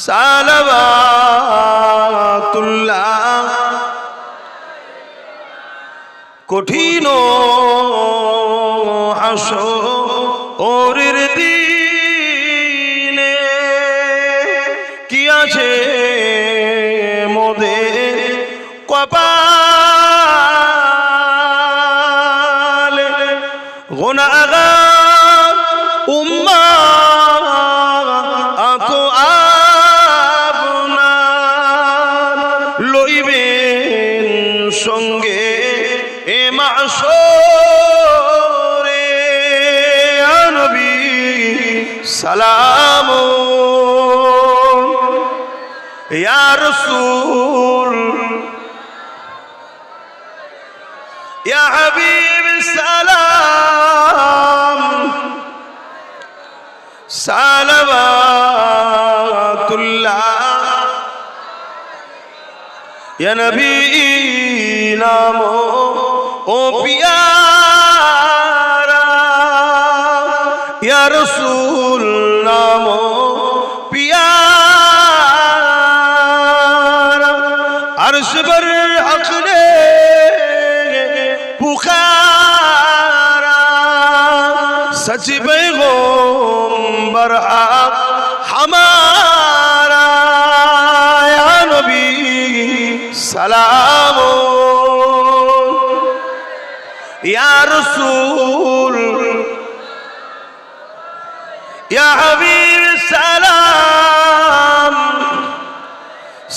সালাওয়াতুল্লাহ। কঠিন হাসরের দিনে কি আছে মোদের কপালে, গুনাহগার উম্মাত আপনার লইবেন সঙ্গে এ মাশরে। ইয়া নবী সালাম, ইয়া রাসূল, ইয়া হাবিব সালাম, সালাওয়াতুল্লাহ। ইয়া নবী নাম ও পিয়ারা, ইয়া রাসূল নাম পিয়ারা। আরশ पर हक ने पुकारा, सच पैगंबर आप हमारा। या नबी सलाम, या रसूल, या हबीब सलाम,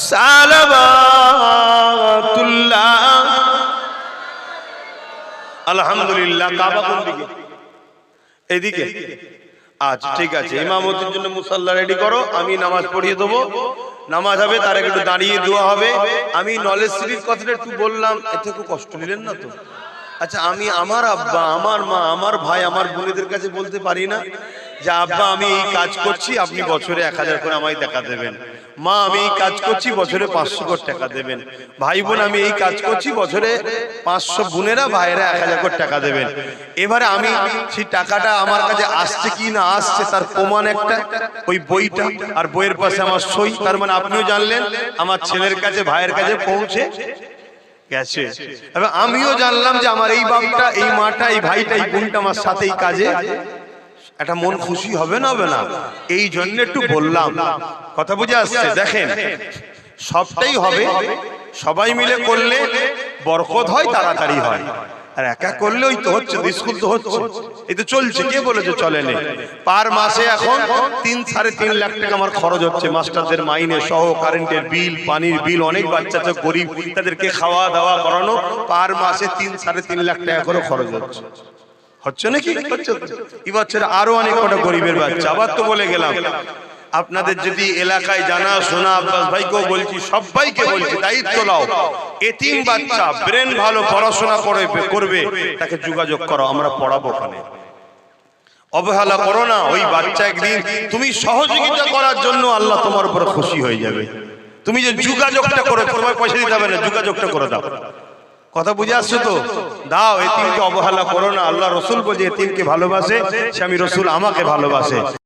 সালাওয়াতুল্লাহ। আলহামদুলিল্লাহ। কাবা কোন দিকে? এইদিকে। আচ্ছা, ঠিক আছে। ইমামতির জন্য মুসাল্লা রেডি করো, আমি নামাজ পড়িয়ে দেবো। নামাজ হবে, তার একটু দাঁড়িয়ে দোয়া হবে। আমি নলেজ সিরিজ কথাটা একটু বললাম, এতে খুব কষ্ট নিলেন না তো? আচ্ছা, আমি আমার আব্বা, আমার মা, আমার ভাই, আমার বোনেদের কাছে বলতে পারি না যে আব্বা আমি এই কাজ করছি, আপনি বছরে 1000 করে আমায় টাকা দেবেন। মা আমি এই কাজ করছি, বছরে 500 করে টাকা দেবেন। ভাই বোন আমি এই কাজ করছি, বছরে 500, বোনেরা ভাইয়েরা 1000 করে টাকা দেবেন। এবারে আমি সেই টাকাটা আমার কাছে আসছে কি না আসছে তার প্রমাণ একটা ওই বইটা, আর বইয়ের পাশে আমার সই। তার মানে আপনিও জানলেন আমার ছেলের কাছে, ভাইয়ের কাছে পৌঁছে গেছে। এবার আমিও জানলাম যে আমার এই বাপটা, এই মাটা, এই ভাইটা, এই বোনটা আমার সাথে এই কাজে। একটা মন খুশি হবে না, হবে না? এই জন্য একটু বললাম, কথা বুঝে আসছে? দেখেন, সবটাই হবে, সবাই মিলে করলে বরকত হয়, তাড়াতাড়ি হয়। আর একা করলে ওই তো হচ্ছে, স্কুল তো হচ্ছে, এই তো চলছে। কে বলেছে চলে নেই? পার মাসে এখন 3-3.5 লাখ টাকা আমার খরচ হচ্ছে, মাস্টারদের মাইনে সহ, কারেন্টের বিল, পানির বিল, অনেক বাচ্চা আছে গরিব, তাদেরকে খাওয়া দাওয়া করানো, পার মাসে 3-3.5 লাখ টাকা করে খরচ হচ্ছে। হচ্ছে নাকি? হচ্ছে। এই বছর আরো অনেক কটা গরিবের বাচ্চা। আবার তো বলে গেলাম, আপনাদের যদি এলাকায় জানা শোনা, আব্বাস ভাইকেও বলছি, সবাইকে বলছি, দায়িত্ব নাও। এতিম বাচ্চা, ব্রেন ভালো, পড়াশোনা করবে, তাকে যোগাযোগ করো, আমরা পড়াবো ওখানে। অবহেলা করো না। ওই বাচ্চা একদিন তুমি সহযোগিতা করার জন্য আল্লাহ তোমার উপর খুশি হয়ে যাবে। তুমি যে যোগাযোগটা করো, তোমায় পয়সা দিতে হবে না, যোগাযোগটা করে দাও। কথা বুঝে আসছো তো? দাও, এতিমকে অবহেলা করো না। আল্লাহ রসুল বলছে এতিমকে ভালোবাসে, স্বামী রসুল আমাকে ভালোবাসে।